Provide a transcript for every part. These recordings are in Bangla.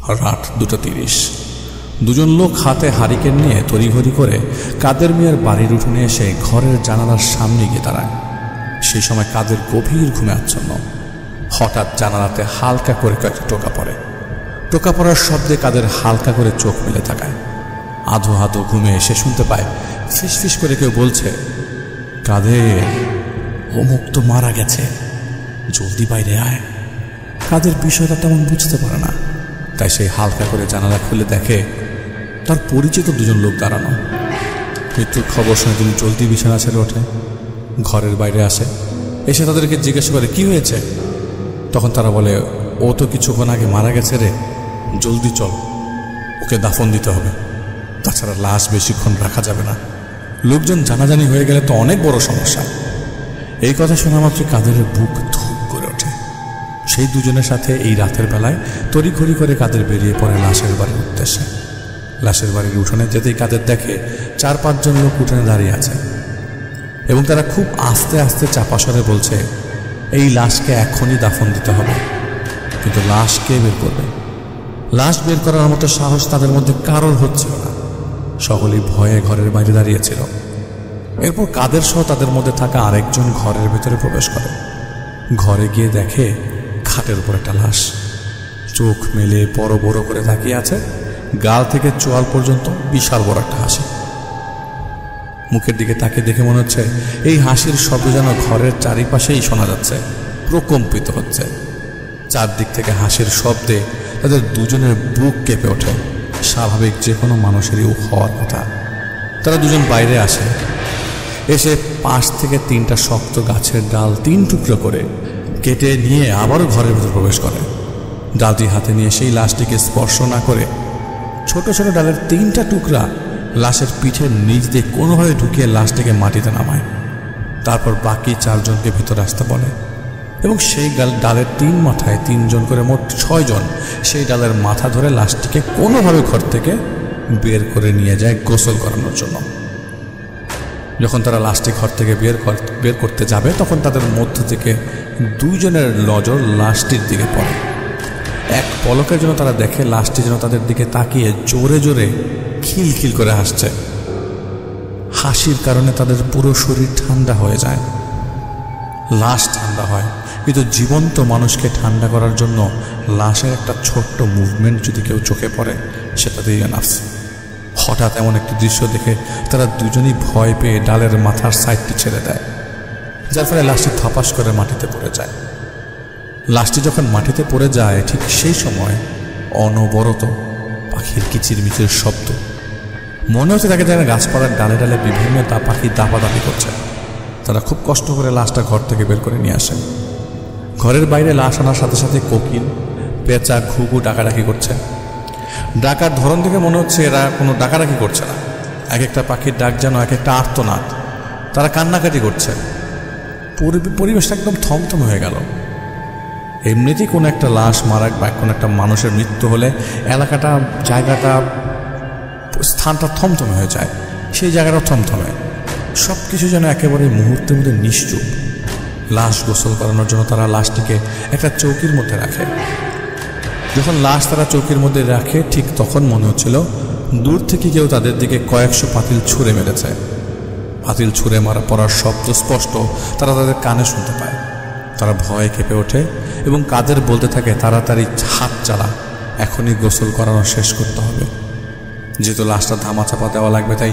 রাত 2:30। দুজন লোক হাতে হারিকেন নিয়ে তড়িঘড়ি করে কাদের মিয়ার বাড়ির উঠোনে এসে ঘরের জানালার সামনে গিয়ে দাঁড়ায়। সেই সময় কাদের গভীর ঘুমে আচ্ছন্ন। হঠাৎ জানালাতে হালকা করে কয়েকটা টোকা পড়ে। টোকা পড়ার শব্দে কাদের হালকা করে চোখ মেলে তাকায়। আধো আধো ঘুমে এসে শুনতে পায় ফিসফিস করে কেউ বলছে, কাদের, অমুক তো মারা গেছে, জলদি বাইরে আয়। কাদের বিষয়টা তেমন বুঝতে পারে না, তাই সেই হালকা করে জানালা খুলে দেখে তার পরিচিত দুজন লোক দাঁড়ানো। মৃত্যুর খবর শুনে তিনি জলদি বিছানা ছেড়ে ওঠে, ঘরের বাইরে আসে, এসে তাদেরকে জিজ্ঞেস করে কি হয়েছে। তখন তারা বলে, ও তো কিছুক্ষণ আগে মারা গেছে রে, জলদি চল, ওকে দাফন দিতে হবে, তাছাড়া লাশ বেশিক্ষণ রাখা যাবে না, লোকজন জানাজানি হয়ে গেলে তো অনেক বড় সমস্যা। এই কথা শোনা মাত্র কাদের বুক ধুপ করে ওঠে। সেই দুজনের সাথে এই রাতের বেলায় তড়িঘড়ি করে কাদের বেরিয়ে পড়ে লাশের বাড়ির উদ্দেশ্যে। লাশের বাড়ির উঠোনে যেতেই কাদের দেখে 4-5 জন লোক উঠোনে দাঁড়িয়ে আছে এবং তারা খুব আস্তে আস্তে চাপা স্বরে বলছে, এই লাশকে এখনই দাফন দিতে হবে। কিন্তু লাশ কে বের করবে? লাশ বের করার মতো সাহস তাদের মধ্যে কারোর হচ্ছিল না। সকলেই ভয়ে ঘরের বাইরে দাঁড়িয়েছিল। এরপর কাদের সহ তাদের মধ্যে থাকা আরেকজন ঘরের ভেতরে প্রবেশ করে। ঘরে গিয়ে দেখে খাটের উপর একটা লাশ, চোখ মেলে বড় বড় করে তাকিয়ে আছে, গাল থেকে চোয়াল পর্যন্ত বিশাল বড় একটা হাসি। মুখের দিকে তাকিয়ে দেখে মনে হচ্ছে এই হাসির শব্দ যেন ঘরের চারিপাশেই শোনা যাচ্ছে, প্রকম্পিত হচ্ছে। চারদিক থেকে হাসির শব্দে তাদের দুজনের বুক কেঁপে ওঠে, স্বাভাবিক যে কোনো মানুষেরই হওয়ার কথা। তারা দুজন বাইরে আসে, এসে পাশ থেকে 3টা শক্ত গাছের ডাল 3 টুকরো করে কেটে নিয়ে আবারও ঘরের ভেতর প্রবেশ করে। ডালটি হাতে নিয়ে সেই লাশটিকে স্পর্শ না করে ছোট ছোট ডালের 3টা টুকরা লাশের পিঠের নিচ দিয়ে কোনোভাবে ঢুকিয়ে লাশটিকে মাটিতে নামায়। তারপর বাকি 4 জনকে ভিতরে আসতে বলে এবং সেই ডালের 3 মাথায় 3 জন করে মোট 6 জন সেই ডালের মাথা ধরে লাশটিকে কোনোভাবে ঘর থেকে বের করে নিয়ে যায় গোসল করানোর জন্য। যখন তারা লাশটি ঘর থেকে বের করতে যাবে তখন তাদের মধ্য থেকে 2 জনের নজর লাশটির দিকে পড়ে। এক পলকের জন্য তারা দেখে লাশটি যেন তাদের দিকে তাকিয়ে জোরে জোরে খিলখিল করে হাসছে। হাসির কারণে তাদের পুরো শরীর ঠান্ডা হয়ে যায়। লাশ ঠান্ডা হয়, কিন্তু জীবন্ত মানুষকে ঠান্ডা করার জন্য লাশের একটা ছোট্ট মুভমেন্ট যদি কেউ চোখে পড়ে সেটাতেই এনাফ। হঠাৎ এমন একটি দৃশ্য দেখে তারা দুজনেই ভয় পেয়ে ডালের মাথার সাইডটি ছেড়ে দেয়, যার ফলে লাশটি থপাস করে মাটিতে পড়ে যায়। লাশটি যখন মাটিতে পড়ে যায় ঠিক সেই সময় অনবরত পাখির কিচিরমিচির শব্দ। মনে হচ্ছে তাকে যারা গাছপালার ডালে ডালে বিভিন্ন পাখি দাপাদাপি করছে। তারা খুব কষ্ট করে লাশটা ঘর থেকে বের করে নিয়ে আসে। ঘরের বাইরে লাশ আনার সাথে সাথে কোকিল, পেঁচা, ঘুঘু ডাকাডাকি করছে। ডাকার ধরন থেকে মনে হচ্ছে এরা কোনো ডাকাডাকি করছে না, এক একটা পাখির ডাক যেন এক একটা আর্তনাদ। তারা কান্নাকাটি করছে। পরিবেশটা একদম থমথমে হয়ে গেল। এমনিতেই কোনো একটা লাশ মারা বা কোনো একটা মানুষের মৃত্যু হলে এলাকাটা, জায়গাটা, স্থানটা থমথমে হয়ে যায়। সেই জায়গাটা থমথমে, সব কিছু যেন একেবারে মুহূর্তের মধ্যে নিশ্চুপ। লাশ গোসল করানোর জন্য তারা লাশটিকে একটা চৌকির মধ্যে রাখে। যখন লাশ তারা চৌকির মধ্যে রাখে ঠিক তখন মনে হচ্ছিল দূর থেকে কেউ তাদের দিকে কয়েকশো পাতিল ছুঁড়ে মেরেছে। পাতিল ছুঁড়ে মারা পড়ার শব্দ স্পষ্ট তারা তাদের কানে শুনতে পায়। তারা ভয়ে কেঁপে ওঠে এবং কাদের বলতে থাকে, তাড়াতাড়ি হাত চালা, এখনই গোসল করানো শেষ করতে হবে। যেহেতু লাশটা ধামাচাপা দেওয়া লাগবে, তাই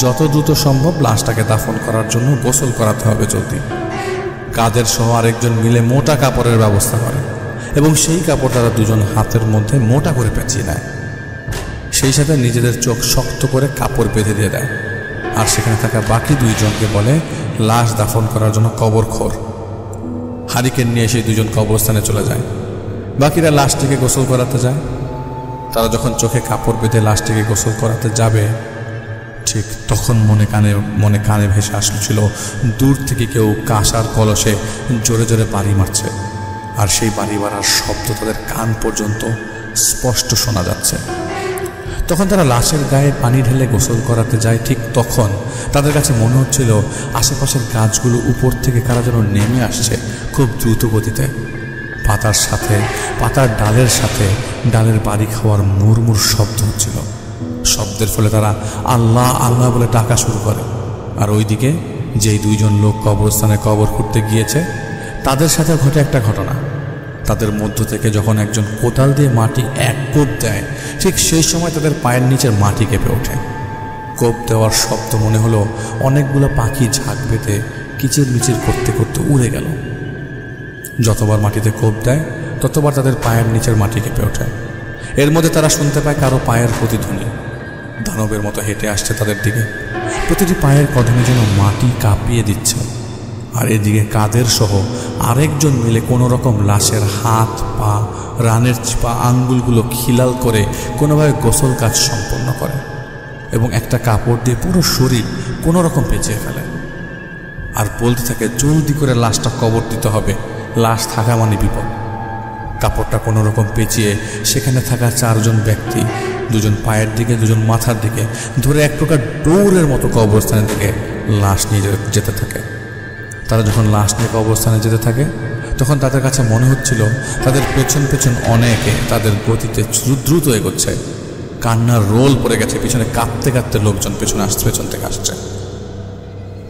যত দ্রুত সম্ভব লাশটাকে দাফন করার জন্য গোসল করাতে হবে জলদি। কাদের সহ আরেকজন মিলে মোটা কাপড়ের ব্যবস্থা করে এবং সেই কাপড় তারা দুজন হাতের মধ্যে মোটা করে পেঁচিয়ে নেয়। সেই সাথে নিজেদের চোখ শক্ত করে কাপড় বেঁধে দিয়ে দেয়। আর সেখানে থাকা বাকি 2 জনকে বলে লাশ দাফন করার জন্য কবরখোর। হারিকেন নিয়ে সেই 2 জন কবরস্থানে চলে যায়। বাকিরা লাশটিকে গোসল করাতে যায়। তারা যখন চোখে কাপড় বেঁধে লাশটিকে গোসল করাতে যাবে ঠিক তখন মনে কানে ভেসে আসছিল দূর থেকে কেউ কাঁসার কলসে জোরে জোরে বাড়ি মারছে। আর সেই বাড়ি মারার শব্দ তাদের কান পর্যন্ত স্পষ্ট শোনা যাচ্ছে। তখন তারা লাশের গায়ে পানি ঢেলে গোসল করাতে যায়। ঠিক তখন তাদের কাছে মনে হচ্ছিল আশেপাশের গাছগুলো উপর থেকে কারা যেন নেমে আসছে খুব দ্রুত গতিতে। পাতার ডালের সাথে ডালের বাড়ি খাওয়ার মুড়মুড় শব্দ হচ্ছিল। শব্দের ফলে তারা আল্লাহ আল্লাহ বলে ডাকা শুরু করে। আর ওইদিকে যেই দুইজন লোক কবরস্থানে কবর খুঁড়তে গিয়েছে তাদের সাথে ঘটে একটা ঘটনা। তাদের মধ্য থেকে যখন একজন কোদাল দিয়ে মাটি এক কোপ দেয়, ঠিক সেই সময় তাদের পায়ের নিচের মাটি কেঁপে ওঠে। কোপ দেওয়ার শব্দ মনে হলো অনেকগুলো পাখি ঝাঁক বেঁধে কিচির মিচির করতে করতে উড়ে গেল। যতবার মাটিতে কোপ দেয় ততবার তাদের পায়ের নিচের মাটি কেঁপে ওঠে। এর মধ্যে তারা শুনতে পায় কারো পায়ের প্রতিধ্বনি দানবের মতো হেঁটে আসছে তাদের দিকে। প্রতিটি পায়ের কদমে যেন মাটি কাঁপিয়ে দিচ্ছে। আর এদিকে কাদের সহ আরেকজন মিলে কোনো রকম লাশের হাত পা রানের চিপা আঙ্গুলগুলো খিলাল করে কোনোভাবে গোসল কাজ সম্পন্ন করে এবং একটা কাপড় দিয়ে পুরো শরীর কোনো রকম পেঁচিয়ে ফেলে। আর বলতে থাকে জলদি করে লাশটা কবর দিতে হবে, লাশ থাকা মানে বিপদ। কাপড়টা কোনো রকম পেঁচিয়ে সেখানে থাকা 4 জন ব্যক্তি, 2 জন পায়ের দিকে 2 জন মাথার দিকে ধরে এক প্রকার দৌড়ের মতো কবরস্থানের দিকে লাশ নিয়ে যেতে থাকে। তারা যখন লাশ নিয়ে কবরস্থানে যেতে থাকে তখন তাদের কাছে মনে হচ্ছিল তাদের পেছন পেছন অনেকে তাদের গতিতে দ্রুত এগোচ্ছে। কান্নার রোল পড়ে গেছে, পিছনে কাঁদতে কাঁদতে লোকজন পেছন থেকে আসছে।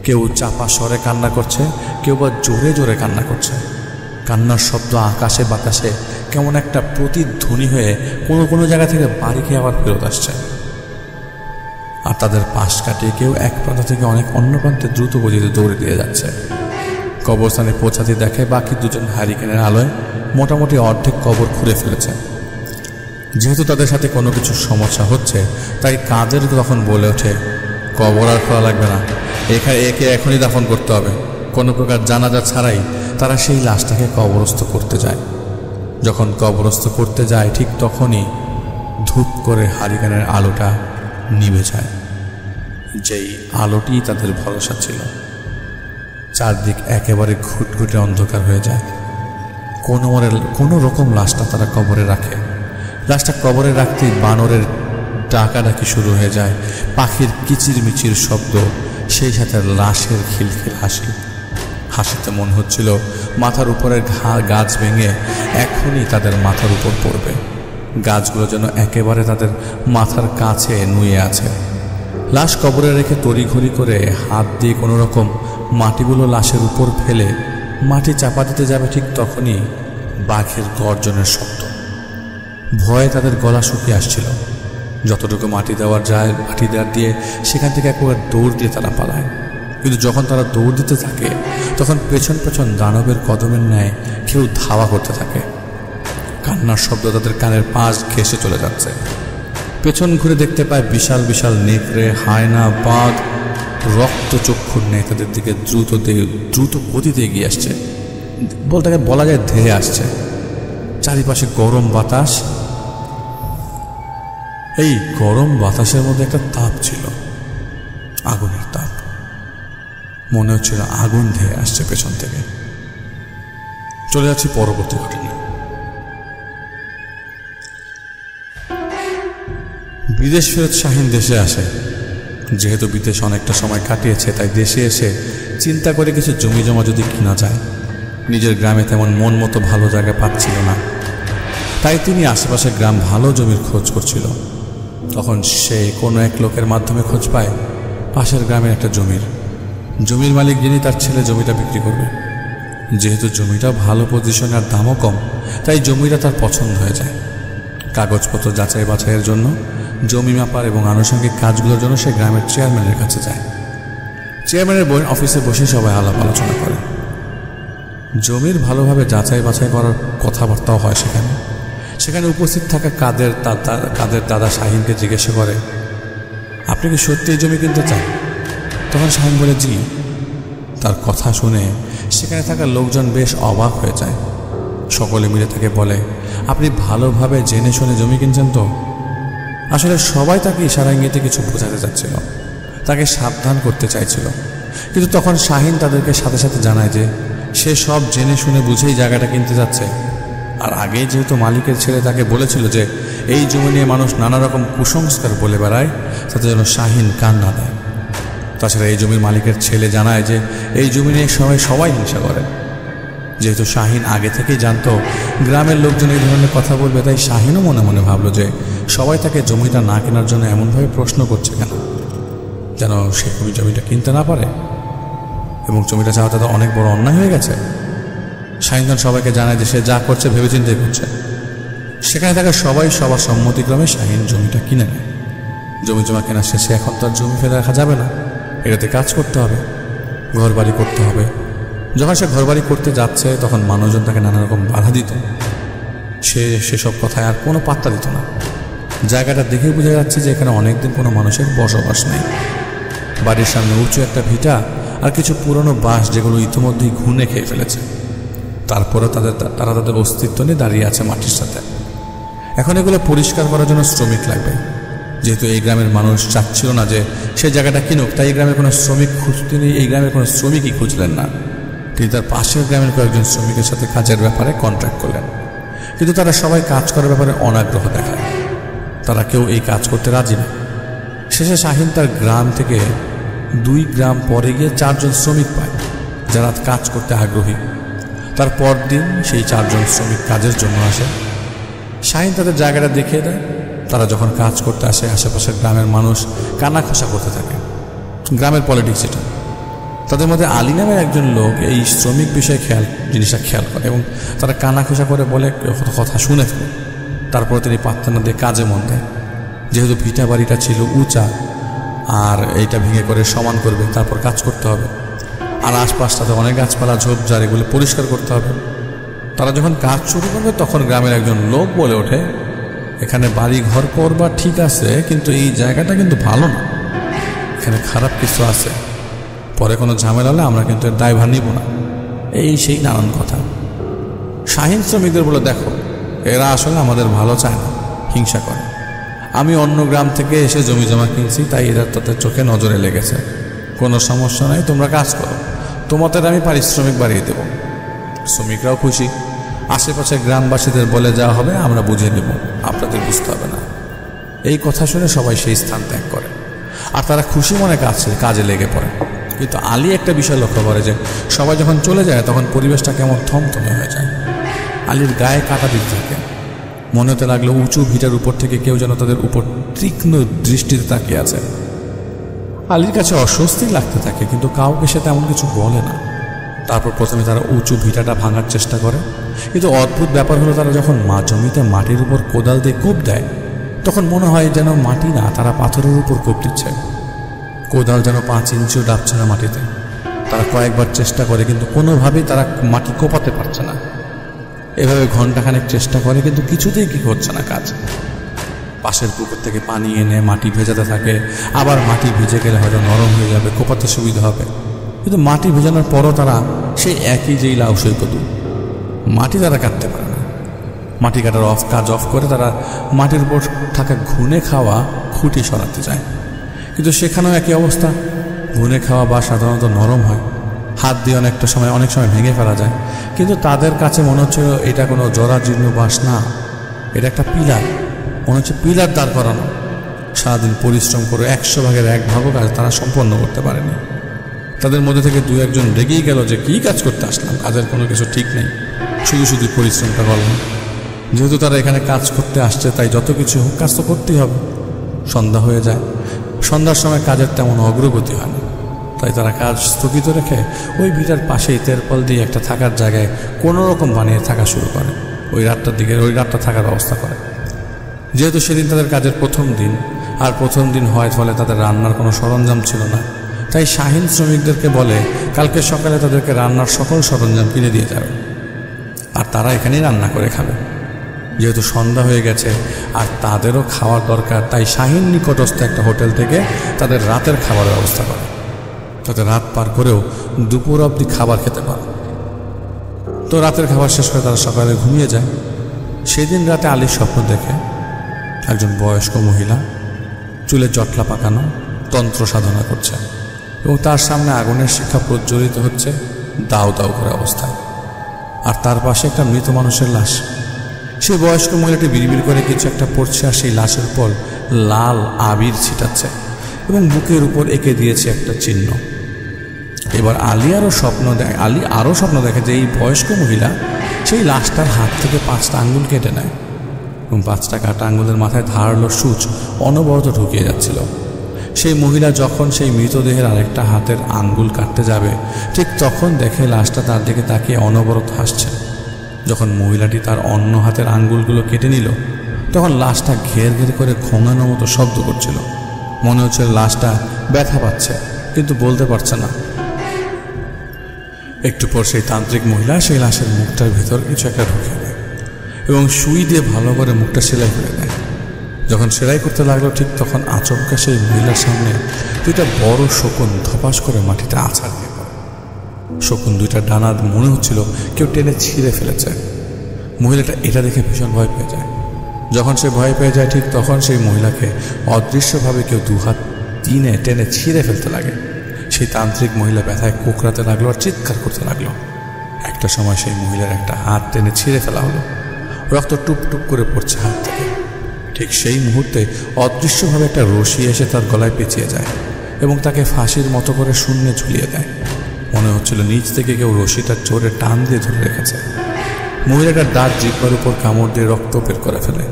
কেউ চাপা স্বরে কান্না করছে, কেউ বা জোরে জোরে কান্না করছে। কান্নার শব্দ আকাশে বাতাসে কেমন একটা প্রতিধ্বনি হয়ে কোনো জায়গা থেকে বাড়ি খেয়ে আবার ফেরত আসছে। আর তাদের পাশ কাটিয়ে কেউ এক প্রান্ত থেকে অনেক অন্য প্রান্তে দ্রুত গতিতে দৌড়ে দিয়ে যাচ্ছে। কবরস্থানে পৌঁছাতে দেখে বাকি 2 জন হারিকেনের আলোয় মোটামুটি অর্ধেক কবর খুঁড়ে ফেলেছে। যেহেতু তাদের সাথে কোনো কিছু সমস্যা হচ্ছে তাই কাদের তখন বলে ওঠে, কবর আর খোলা লাগবে না, একে এখনই দাফন করতে হবে। কোনো প্রকার জানাজা ছাড়াই তারা সেই লাশটাকে কবরস্থ করতে যায়। যখন কবরস্থ করতে যায় ঠিক তখনই ধূপ করে হারিকেনের আলোটা নিভে যায়, যেই আলোটি তাদের ভরসা ছিল। চারদিক একেবারে ঘুটঘুটে অন্ধকার হয়ে যায়। কোনো রকম লাশটা তারা কবরে রাখে। লাশটা কবরে রাখতেই বানরের ডাকাডাকি শুরু হয়ে যায়, পাখির কিচিরমিচির শব্দ, সেই সাথে লাশের খিলখিল হাসিতে মনে হচ্ছিল মাথার উপরের গাছ ভেঙে এখনই তাদের মাথার উপর পড়বে। গাছগুলো যেন একেবারে তাদের মাথার কাছে নুয়ে আছে। লাশ কবরে রেখে তড়িঘড়ি করে হাত দিয়ে কোনো রকম মাটিগুলো লাশের উপর ফেলে মাটি চাপা দিতে যাবে, ঠিক তখনই বাঘের গর্জনের শব্দ। ভয়ে তাদের গলা শুকিয়ে আসছিল। যতটুকু মাটি দেওয়ার যায় মাটি দেওয়ার দিয়ে সেখান থেকে একবার দৌড় দিয়ে তারা পালায়। কিন্তু যখন তারা দৌড় দিতে থাকে তখন পেছন পেছন দানবের কদমের ন্যায় কেউ ধাওয়া করতে থাকে। কান্নার শব্দ তাদের কানের পাশ ঘেঁষে চলে যাচ্ছে। পেছন ঘুরে দেখতে পায় বিশাল বিশাল নেকড়ে, হায়না, বাঘ রক্তচক্ষুর ন্যায় তাদের দিকে দ্রুত গতিতে এগিয়ে আসছে। বলা যায় ধেয়ে আসছে। চারিপাশে গরম বাতাস। এই গরম বাতাসের মধ্যে একটা তাপ ছিল, আগুনের তাপ। মনে হচ্ছিল আগুন ধেয়ে আসছে পেছন থেকে। চলে যাচ্ছি পরবর্তী ঘটনায়। বিদেশ ফেরত শাহিন দেশে আসে। যেহেতু বিদেশ অনেকটা সময় কাটিয়েছে তাই দেশে এসে চিন্তা করে কিছু জমি জমা যদি কিনা যায়। নিজের গ্রামে তেমন মন মতো ভালো জায়গা পাচ্ছিল না, তাই তিনি আশেপাশে গ্রাম ভালো জমির খোঁজ করছিল। তখন সে কোনো এক লোকের মাধ্যমে খোঁজ পায় পাশের গ্রামের একটা জমির মালিক, যিনি তার ছেলে জমিটা বিক্রি করবে। যেহেতু জমিটা ভালো পজিশনে আর দামও কম, তাই জমিটা তার পছন্দ হয়ে যায়। কাগজপত্র যাচাই বাছাইয়ের জন্য, জমি মাপার এবং আনুষঙ্গিক কাজগুলোর জন্য সে গ্রামের চেয়ারম্যানের কাছে যায়। চেয়ারম্যানের অফিসে বসে সবাই আলাপ আলোচনা করে। জমির ভালোভাবে যাচাই বাছাই করার কথাবার্তাও হয় সেখানে উপস্থিত থাকা কাদের দাদা শাহিনকে জিজ্ঞাসা করে, আপনি কি সত্যি এই জমি কিনতে চান? তখন শাহিন বলে জি। তার কথা শুনে সেখানে থাকা লোকজন বেশ অবাক হয়ে যায়। সকলে মিলে তাকে বলে, আপনি ভালোভাবে জেনে শুনে জমি কিনছেন তো? আসলে সবাই তাকে ইশারা ইঙ্গিতে কিছু বোঝাতে চাচ্ছিল, তাকে সাবধান করতে চাইছিল। কিন্তু তখন শাহিন তাদেরকে সাথে সাথে জানায় যে সে সব জেনে শুনে বুঝেই জায়গাটা কিনতে যাচ্ছে। আর আগেই যেহেতু মালিকের ছেলে তাকে বলেছিল যে এই জমি নিয়ে মানুষ নানা রকম কুসংস্কার বলে বেড়ায়, তাতে যেন শাহিন কান না দেয়। তাছাড়া এই জমির মালিকের ছেলে জানায় যে এই জমি নিয়ে সবাই হিংসা করে। যেহেতু শাহিন আগে থেকেই জানতো গ্রামের লোকজন এই ধরনের কথা বলবে, তাই শাহিনও মনে মনে ভাবলো যে সবাই তাকে জমিটা না কেনার জন্য এমনভাবে প্রশ্ন করছে কেন, যেন সে জমিটা কিনতে না পারে এবং জমিটা চাওয়াটা তো অনেক বড় অন্যায় হয়ে গেছে। শাহিন তখন সবাইকে জানায় যে সে যা করছে ভেবেচিন্তে করছে। সেখানে থাকা সবাই সবার সম্মতিক্রমে শাহিন জমিটা কিনে নেয়। জমি জমা কেনার শেষে এখন তো আর জমি ফেলে রাখা যাবে না, এটাতে কাজ করতে হবে, ঘর বাড়ি করতে হবে। যখন সে ঘর বাড়ি করতে যাচ্ছে তখন মানুষজন তাকে নানা রকম বাধা দিত। সে সেসব কথায় আর কোনো পাত্তা দিত না। জায়গাটা দেখে বোঝা যাচ্ছে যে এখানে অনেকদিন কোনো মানুষের বসবাস নেই। বাড়ির সামনে উঁচু একটা ভিটা আর কিছু পুরনো বাঁশ, যেগুলো ইতিমধ্যেই ঘুনে খেয়ে ফেলেছে। তারপরে তারা তাদের অস্তিত্ব নিয়ে দাঁড়িয়ে আছে মাটির সাথে। এখন এগুলো পরিষ্কার করার জন্য শ্রমিক লাগবে। যেহেতু এই গ্রামের মানুষ চাচ্ছিল না যে সেই জায়গাটা কিনুক, তাই এই গ্রামের কোনো শ্রমিক তিনি এই গ্রামের কোনো শ্রমিকই খুঁজলেন না। তিনি তার পাশের গ্রামের কয়েকজন শ্রমিকের সাথে কাজের ব্যাপারে কন্ট্রাক্ট করলেন, কিন্তু তারা সবাই কাজ করার ব্যাপারে অনাগ্রহ দেখায়। তারা কেউ এই কাজ করতে রাজি না। শেষে শাহিন তার গ্রাম থেকে 2 গ্রাম পরে গিয়ে 4 জন শ্রমিক পায় যারা কাজ করতে আগ্রহী। তার পরদিন সেই 4 জন শ্রমিক কাজের জন্য আসে। শাহিন তাদের জায়গাটা দেখিয়ে দেয়। তারা যখন কাজ করতে আসে, আশেপাশের গ্রামের মানুষ কানাঘোষা করতে থাকে। গ্রামের পলিটিক্স এটা। তাদের মধ্যে আলী নামের একজন লোক এই শ্রমিক বিষয়ে জিনিসটা খেয়াল করে এবং তারা কানাঘোষা করে বলে কথা শুনে ফেলে। তারপরে তিনি পাত্তা না দিয়ে কাজে মন দেয়। যেহেতু ভিটা বাড়িটা ছিল উঁচা আর এইটা ভেঙে করে সমান করবে, তারপর কাজ করতে হবে। আর আশপাশটাতে অনেক গাছপালা ঝোপঝাড়, এগুলো পরিষ্কার করতে হবে। তারা যখন কাজ শুরু করবে তখন গ্রামের একজন লোক বলে ওঠে, এখানে বাড়ি ঘর করবা ঠিক আছে, কিন্তু এই জায়গাটা কিন্তু ভালো না, এখানে খারাপ কিছু আছে, পরে কোনো ঝামেলা হলে আমরা কিন্তু এর দায়ভার নিব না। এই সেই নানান কথা। শাহিন শ্রমিকদের বলে, দেখো এরা আসলে আমাদের ভালো চায় না, হিংসা করে। আমি অন্য গ্রাম থেকে এসে জমি জমা কিনছি, তাই এরা তাদের চোখে নজরে লেগেছে। কোনো সমস্যা নাই, তোমরা কাজ করো, তোমাদের আমি পারিশ্রমিক বাড়িয়ে দেব। শ্রমিকরাও খুশি। আশেপাশের গ্রামবাসীদের বলে যাওয়া হবে, আমরা বুঝে নেব, আপনাদের বুঝতে হবে না। এই কথা শুনে সবাই সেই স্থান ত্যাগ করে আর তারা খুশি মনে কাজে লেগে পড়ে। কিন্তু আলী একটা বিষয় লক্ষ্য করে যে সবাই যখন চলে যায় তখন পরিবেশটা কেমন থমথমে হয়ে যায়। আলীর গায়ে কাটা দিতে থাকে। মনে হতে লাগলো উঁচু ভিটার উপর থেকে কেউ যেন তাদের উপর তীক্ষ্ণ দৃষ্টিতে তাকিয়ে আছে। আলীর কাছে অস্বস্তি লাগতে থাকে, কিন্তু কাউকে সে তেমন কিছু বলে না। তারপর প্রথমে তারা উঁচু ভিটাটা ভাঙার চেষ্টা করে, কিন্তু অদ্ভুত ব্যাপার হলো তারা যখন জমিতে মাটির উপর কোদাল দিয়ে কোপ দেয় তখন মনে হয় যেন মাটি না, তারা পাথরের উপর কোপ দিচ্ছে। কোদাল যেন 5 ইঞ্চিও ডাবছে না মাটিতে। তারা কয়েকবার চেষ্টা করে, কিন্তু কোনোভাবেই তারা মাটি কোপাতে পারছে না। এভাবে ঘন্টাখানেক চেষ্টা করে, কিন্তু কিছুতেই কি হচ্ছে না কাজ। পাশের পুকুর থেকে পানি এনে মাটি ভেজাতে থাকে, আবার মাটি ভিজে গেলে হয়তো নরম হয়ে যাবে, কোপাতে সুবিধা হবে। কিন্তু মাটি ভেজানোর পরও তারা সেই একই যেই লাউ সৈকত, মাটি তারা কাটতে পারে না। মাটি কাটার কাজ অফ করে তারা মাটির উপর থাকা ঘুনে খাওয়া খুঁটি সরাতে যায়, কিন্তু সেখানেও একই অবস্থা। ঘুনে খাওয়া বা সাধারণত নরম হয়, হাত দিয়ে অনেক সময় ভেঙে ফেলা যায়, কিন্তু তাদের কাছে মনে হচ্ছিল এটা কোনো জরাজীর্ণ বাঁশ না, এটা একটা পিলার। মনে হচ্ছে পিলার দাঁড় করানো। সারাদিন পরিশ্রম করে 100 ভাগের 1 ভাগও কাজ তারা সম্পন্ন করতে পারেনি। তাদের মধ্যে থেকে 2-1 রেগেই গেল যে কী কাজ করতে আসলাম, কাজের কোনো কিছু ঠিক নেই, শুধু পরিশ্রমটা করলাম। যেহেতু তারা এখানে কাজ করতে আসছে তাই যত কিছু হোক কাজ তো করতেই হবে। সন্ধ্যা হয়ে যায়। সন্ধ্যার সময় কাজের তেমন অগ্রগতি হয় না, তাই তারা কাজ স্থগিত রেখে ওই ভিটার পাশেই তেরপল দিয়ে একটা থাকার জায়গায় কোনো রকম বানিয়ে থাকা শুরু করে। ওই রাতটা থাকার ব্যবস্থা করে। যেহেতু সেদিন তাদের কাজের প্রথম দিন, আর প্রথম দিন হওয়ার ফলে তাদের রান্নার কোনো সরঞ্জাম ছিল না, তাই শাহিন শ্রমিকদেরকে বলে কালকে সকালে তাদেরকে রান্নার সকল সরঞ্জাম কিনে দিয়ে যাবে আর তারা এখানেই রান্না করে খাবে। যেহেতু সন্ধ্যা হয়ে গেছে আর তাদেরও খাওয়ার দরকার, তাই শাহিন নিকটস্থ একটা হোটেল থেকে তাদের রাতের খাবারের ব্যবস্থা করে, তাতে রাত পার করেও দুপুর অবধি খাবার খেতে পারে। তো রাতের খাবার শেষ করে তারা সকালে ঘুমিয়ে যায়। সেদিন রাতে আলীর স্বপ্ন দেখে একজন বয়স্ক মহিলা চুলে জটলা পাকানো তন্ত্র সাধনা করছে এবং তার সামনে আগুনের শিখা প্রজ্বলিত হচ্ছে দাউ দাউ করে অবস্থায়, আর তার পাশে একটা মৃত মানুষের লাশ। সেই বয়স্ক মহিলাটি বিড়বিড় করে কিছু একটা পড়ছে আর সেই লাশের উপর লাল আবির ছিটাচ্ছে এবং বুকের উপর এঁকে দিয়েছে একটা চিহ্ন। এবার আলী আরও স্বপ্ন দেখে যে এই বয়স্ক মহিলা সেই লাশটার হাত থেকে 5টা আঙ্গুল কেটে নেয় এবং 5টা কাটা আঙ্গুলের মাথায় ধারালো সূচ অনবরত ঢুকিয়ে যাচ্ছিল। সেই মহিলা যখন সেই মৃতদেহের আরেকটা হাতের আঙ্গুল কাটতে যাবে ঠিক তখন দেখে লাশটা তার দিকে তাকিয়ে অনবরত হাসছে। যখন মহিলাটি তার অন্য হাতের আঙ্গুলগুলো কেটে নিল তখন লাশটা ঘের ঘের করে ঘোঙানোর মতো শব্দ করছিল। মনে হচ্ছে লাশটা ব্যথা পাচ্ছে কিন্তু বলতে পারছে না। একটু পর সেই তান্ত্রিক মহিলা সেই লাশের মুখটার ভেতর কিছু একটা ঢুকিয়ে দেয় এবং সুই দিয়ে ভালো করে মুখটা সেলাই করে দেয়। যখন সেলাই করতে লাগলো ঠিক তখন আচমকা সেই মহিলার সামনে 2টা বড় শকুন ধপাস করে মাটিতে আছাড় দিয়ে পড়ে। শকুন 2টা ডানা মনে হচ্ছিল কেউ টেনে ছিঁড়ে ফেলেছে। মহিলাটা এটা দেখে ভীষণ ভয় পেয়ে যায়। যখন সে ভয় পেয়ে যায় ঠিক তখন সেই মহিলাকে অদৃশ্যভাবে কেউ 2 হাত টেনে ছিঁড়ে ফেলতে লাগে। সেই তান্ত্রিক মহিলা ব্যথায় কোঁকড়াতে লাগলো আর চিৎকার করতে লাগলো। একটা সময় সেই মহিলার একটা হাত টেনে ছিঁড়ে ফেলা হলো, রক্ত টুপ টুপ করে পড়ছে হাত থেকে। ঠিক সেই মুহূর্তে অদৃশ্যভাবে একটা রশি এসে তার গলায় পেঁচিয়ে যায় এবং তাকে ফাঁসির মতো করে শূন্যে ঝুলিয়ে দেয়। মনে হচ্ছিল নিচ থেকে কেউ রশিটা জোরে টান দিয়ে ধরে রেখেছে। মহিলাটার দাঁত জিহ্বার উপর কামড় দিয়ে রক্ত বের করে ফেলে।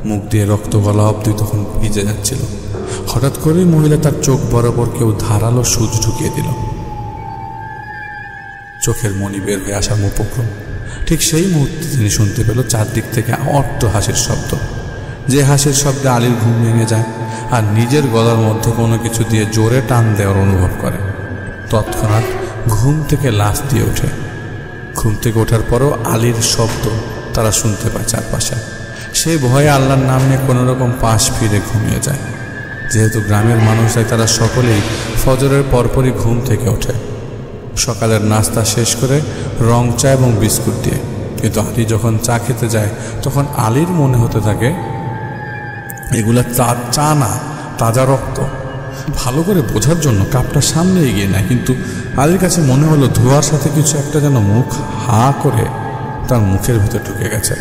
মুখ দিয়ে রক্ত গলা অবধি তখন ভিজে যাচ্ছিল। হঠাৎ করেই মহিলা তার চোখ বরাবর কেউ ধারালো সূচ ঢুকিয়ে দিল। চোখের মণি বের হয়ে আসার উপক্রম। ঠিক সেই মুহূর্তে তিনি শুনতে পেল চারদিক থেকে অট্ট হাসির শব্দ, যে হাসির শব্দে আলীর ঘুম ভেঙে যায় আর নিজের গলার মধ্যে কোনো কিছু দিয়ে জোরে টান দেওয়ার অনুভব করে। তৎক্ষণাৎ ঘুম থেকে লাফ দিয়ে ওঠে। ঘুম থেকে ওঠার পরও আলীর শব্দ তারা শুনতে পায় চারপাশে। সে ভয়ে আল্লাহর নাম নিয়ে কোনোরকম পাশ ফিরে ঘুমিয়ে যায়। যেহেতু গ্রামের মানুষ তাই তারা সকলেই ফজরের পরপরই ঘুম থেকে ওঠে সকালের নাস্তা শেষ করে রং চা এবং বিস্কুট দিয়ে। কিন্তু আলী যখন চা খেতে যায় তখন আলীর মনে হতে থাকে এগুলা চা না, তাজা রক্ত। ভালো করে বোঝার জন্য কাপটা সামনে এগিয়ে নেয়, কিন্তু আলীর কাছে মনে হলো ধোয়ার সাথে কিছু একটা যেন মুখ হা করে তার মুখের ভিতর ঢুকে গেছে।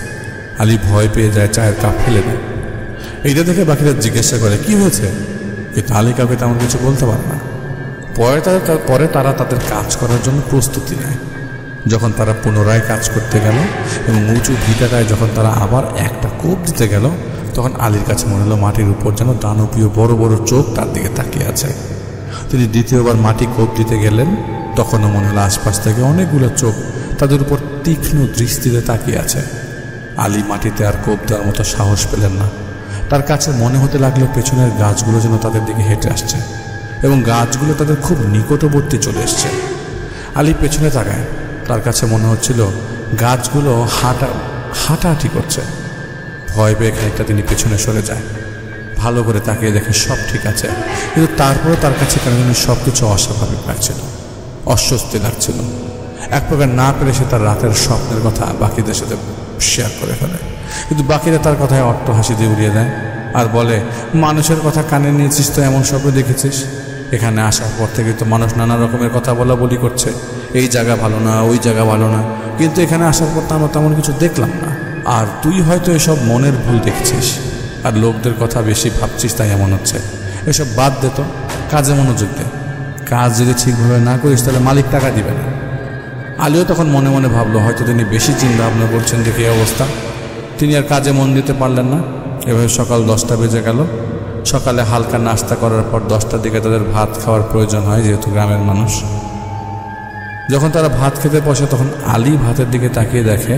আলী ভয় পেয়ে যায়, চায়ের কাপ ফেলে দেয়। এইটা দেখে বাকিরা জিজ্ঞাসা করে কি হয়েছে, কিন্তু আলী কাউকে তেমন কিছু বলতে পারে না। পরে তারা তাদের কাজ করার জন্য প্রস্তুতি নেয়। যখন তারা পুনরায় কাজ করতে গেল এবং উঁচু ভিটাটায় যখন তারা আবার একটা কোপ দিতে গেল তখন আলীর কাছে মনে হলো মাটির উপর যেন দানবীয় বড় বড় চোখ তার দিকে তাকিয়ে আছে। তিনি দ্বিতীয়বার মাটি কোপ দিতে গেলেন, তখনও মনে হলো আশপাশ থেকে অনেকগুলো চোখ তাদের উপর তীক্ষ্ণ দৃষ্টিতে তাকিয়ে আছে। আলী মাটিতে আর কোপ দেওয়ার মতো সাহস পেলেন না। তার কাছে মনে হতে লাগলো পেছনের গাছগুলো যেন তাদের দিকে হেঁটে আসছে এবং গাছগুলো তাদের খুব নিকটবর্তী চলে এসছে। আলী পেছনে তাকায়, তার কাছে মনে হচ্ছিল গাছগুলো হাঁটাহাঁটি করছে। ভয় পেয়ে খানিকটা তিনি পেছনে সরে যায়। ভালো করে তাকিয়ে দেখে সব ঠিক আছে, কিন্তু তারপরে তার কাছে কেন যেন সব কিছু অস্বাভাবিক লাগছিল, অস্বস্তি লাগছিল। এক প্রকার না পেরে সে তার রাতের স্বপ্নের কথা বাকিদের সাথে শেয়ার করে ফেলে, কিন্তু বাকিরা তার কথায় অট্ট হাসি দিয়ে উড়িয়ে দেয় আর বলে মানুষের কথা কানে নিয়েছিস তো এমন স্বপ্ন দেখেছিস? এখানে আসার পর থেকে তো মানুষ নানা রকমের কথা বলি করছে, এই জায়গা ভালো না, ওই জায়গা ভালো না, কিন্তু এখানে আসার পর তো আমরা তেমন কিছু দেখলাম না। আর তুই হয়তো এসব মনের ভুল দেখছিস আর লোকদের কথা বেশি ভাবছিস, তাই এমন হচ্ছে। এসব বাদ দে তো, কাজে মনোযোগ দে। কাজ যদি ঠিকভাবে না করিস তাহলে মালিক টাকা দিবে না। আলীও তখন মনে মনে ভাবলো হয়তো তিনি বেশি চিন্তা ভাবনা করছেন দেখে এই অবস্থা। তিনি আর কাজে মন দিতে পারলেন না। এভাবে সকাল 10টা বেজে গেল। সকালে হালকা নাস্তা করার পর 10টার দিকে তাদের ভাত খাওয়ার প্রয়োজন হয়, যেহেতু গ্রামের মানুষ। যখন তারা ভাত খেতে বসে তখন আলী ভাতের দিকে তাকিয়ে দেখে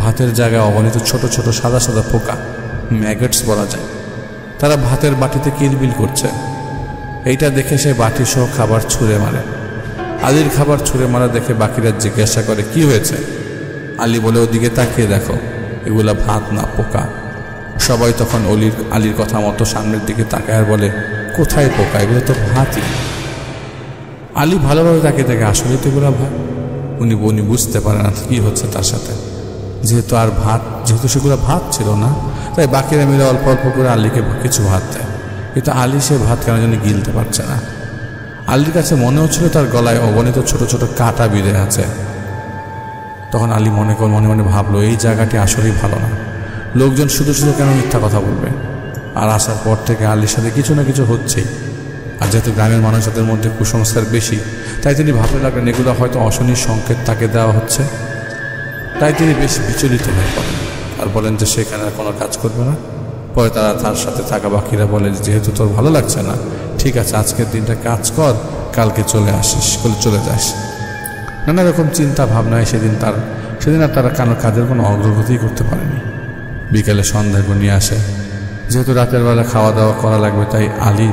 ভাতের জায়গায় অগণিত ছোট ছোট সাদা সাদা পোকা, ম্যাগটস বলা যায়, তারা ভাতের বাটিতে কিলবিল করছে। এইটা দেখে সে বাটি সহ খাবার ছুঁড়ে মারে। আলীর খাবার ছুঁড়ে মারা দেখে বাকিরা জিজ্ঞাসা করে কি হয়েছে? আলী বলে ওদিকে তাকিয়ে দেখো, এগুলা ভাত না, পোকা। সবাই তখন আলীর কথা মতো সামনের দিকে তাকায় আর বলে কোথায় পোকা, এগুলো তো ভাতই। আলী ভালোভাবে তাকিয়ে দেখে আসলে তো এগুলো ভাত। উনি বুঝতে পারে না কি হচ্ছে তার সাথে, যেহেতু সেগুলো ভাত ছিল না, তাই বাকিরা মিলে অল্প অল্প করে আলীকে কিছু ভাত দেয়। কিন্তু আলী সে ভাত কেন যেন গিলতে পারছে না। আলীর কাছে মনে হচ্ছিল তার গলায় অগণিত ছোট ছোট কাঁটা বিঁধে আছে। তখন আলী মনে মনে ভাবলো এই জায়গাটি আসলেই ভালো না, লোকজন শুধু শুধু কেন মিথ্যা কথা বলবে। আর আসার পর থেকে আলীর সাথে কিছু না কিছু হচ্ছেই। আর যেহেতু গ্রামের মানুষদের মধ্যে কুসংস্কার বেশি, তাই তিনি ভাবতে লাগলেন এগুলো হয়তো অশনির সংকেত তাকে দেওয়া হচ্ছে। তাই তিনি বেশ বিচলিত হয়ে পড়েন আর বলেন যে সেখানে আর কোনো কাজ করবে না। পরে তার সাথে থাকা বাকিরা বলে, যেহেতু তোর ভালো লাগছে না, ঠিক আছে আজকের দিনটা কাজ কর, কালকে চলে যাস। নানা রকম চিন্তা ভাবনায় সেদিন আর তারা কাজের কোনো অগ্রগতি করতে পারেনি। বিকেলে সন্ধ্যা ঘনিয়ে আসে। যেহেতু রাতের বেলা খাওয়া দাওয়া করা লাগবে, তাই আলী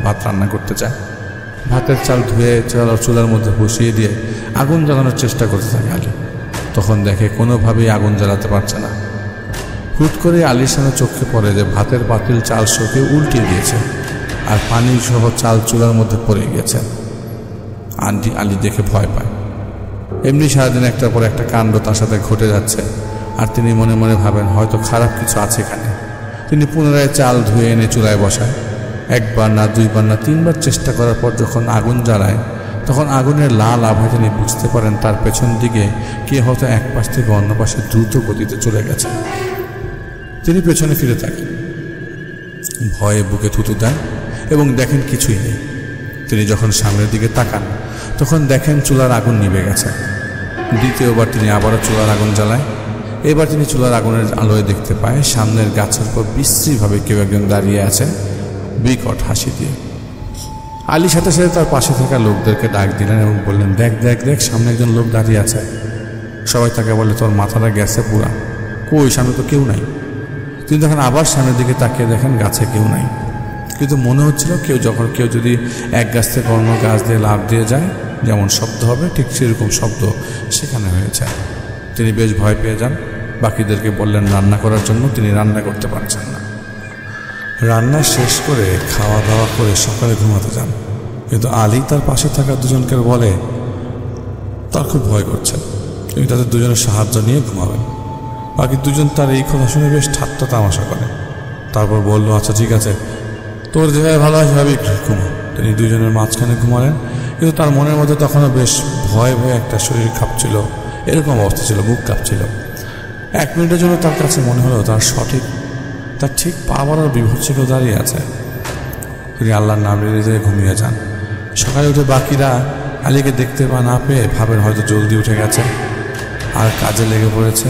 ভাত রান্না করতে চায়। ভাতের চাল ধুয়ে চুলার মধ্যে বসিয়ে দিয়ে আগুন জ্বালানোর চেষ্টা করতে থাকে আলী। তখন দেখে কোনোভাবেই আগুন জ্বালাতে পারছে না। হুট করে আলীর সামনে চোখে পড়ে যে ভাতের পাতিল চাল শোকে উল্টিয়ে দিয়েছে আর পানি সহ চাল চুলার মধ্যে পড়ে গেছে। আলী দেখে ভয় পায়। এমনি সারাদিন একটার পর একটা কাণ্ড তার সাথে ঘটে যাচ্ছে, আর তিনি মনে মনে ভাবেন হয়তো খারাপ কিছু আছে এখানে। তিনি পুনরায় চাল ধুয়ে এনে চুলায় বসায়। একবার না, দুইবার না, তিনবার চেষ্টা করার পর যখন আগুন জ্বালায়, তখন আগুনের লাল আভায় তিনি বুঝতে পারেন তার পেছন দিকে কে হয়তো এক পাশ থেকে অন্য পাশে দ্রুত গতিতে চলে গেছে। তিনি পেছনে ফিরে থাকেন, ভয়ে বুকে থুতু দেন এবং দেখেন কিছুই নেই। তিনি যখন সামনের দিকে তাকান, তখন দেখেন চুলার আগুন নিভে গেছে। দ্বিতীয়বার তিনি আবারও চুলার আগুন জ্বালায়। এবার তিনি চুলার আগুনের আলোয় দেখতে পায় সামনের গাছের উপর বিশ্রীভাবে কেউ একজন দাঁড়িয়ে আছে বিকট হাসি দিয়ে। আলী সাথে সাথে তার পাশে থাকা লোকদেরকে ডাক দিলেন এবং বললেন, দেখ দেখ দেখ, সামনে একজন লোক দাঁড়িয়ে আছে। সবাই তাকে বলে, তোর মাথাটা গেছে পুরা, কই সামনে তো কেউ নাই। তিনি তখন আবার সামনের দিকে তাকিয়ে দেখেন গাছে কেউ নাই, কিন্তু মনে হচ্ছিল কেউ যদি এক গাছ থেকে অন্য গাছ দিয়ে লাফ দিয়ে যায় যেমন শব্দ হবে, ঠিক সেরকম শব্দ সেখানে হয়েছে। তিনি বেশ ভয় পেয়ে যান। বাকিদেরকে বললেন রান্না করার জন্য, তিনি রান্না করতে পারছেন না। রান্না শেষ করে খাওয়া দাওয়া করে সকালে ঘুমাতে যান, কিন্তু আলী তার পাশে থাকা দুজনকে বলে তার খুব ভয় করছে, তিনি তাদের দুজনের সাহায্য নিয়ে ঘুমাবেন। বাকি দুজন তার এই কথা শুনে বেশ ঠাট্টা তামাশা করে। তারপর বলল, আচ্ছা ঠিক আছে, তোর যেভাবে ভালো হয় সেভাবেই ঘুমো। তিনি দুজনের মাঝখানে ঘুমালেন, কিন্তু তার মনের মধ্যে তখনও বেশ ভয়ে একটা শরীর কাঁপছিল, এরকম অবস্থা ছিল, বুক কাঁপছিল। 1 মিনিটের জন্য তার কাছে মনে হলো তার ঠিক পা বাড়ার বিভৎসে কেউ দাঁড়িয়ে আছে। তিনি আল্লাহর নাম নিয়ে ঘুমিয়ে যান। সকালে উঠে বাকিরা আলীকে দেখতে না পেয়ে ভাবেন হয়তো জলদি উঠে গেছে আর কাজে লেগে পড়েছে।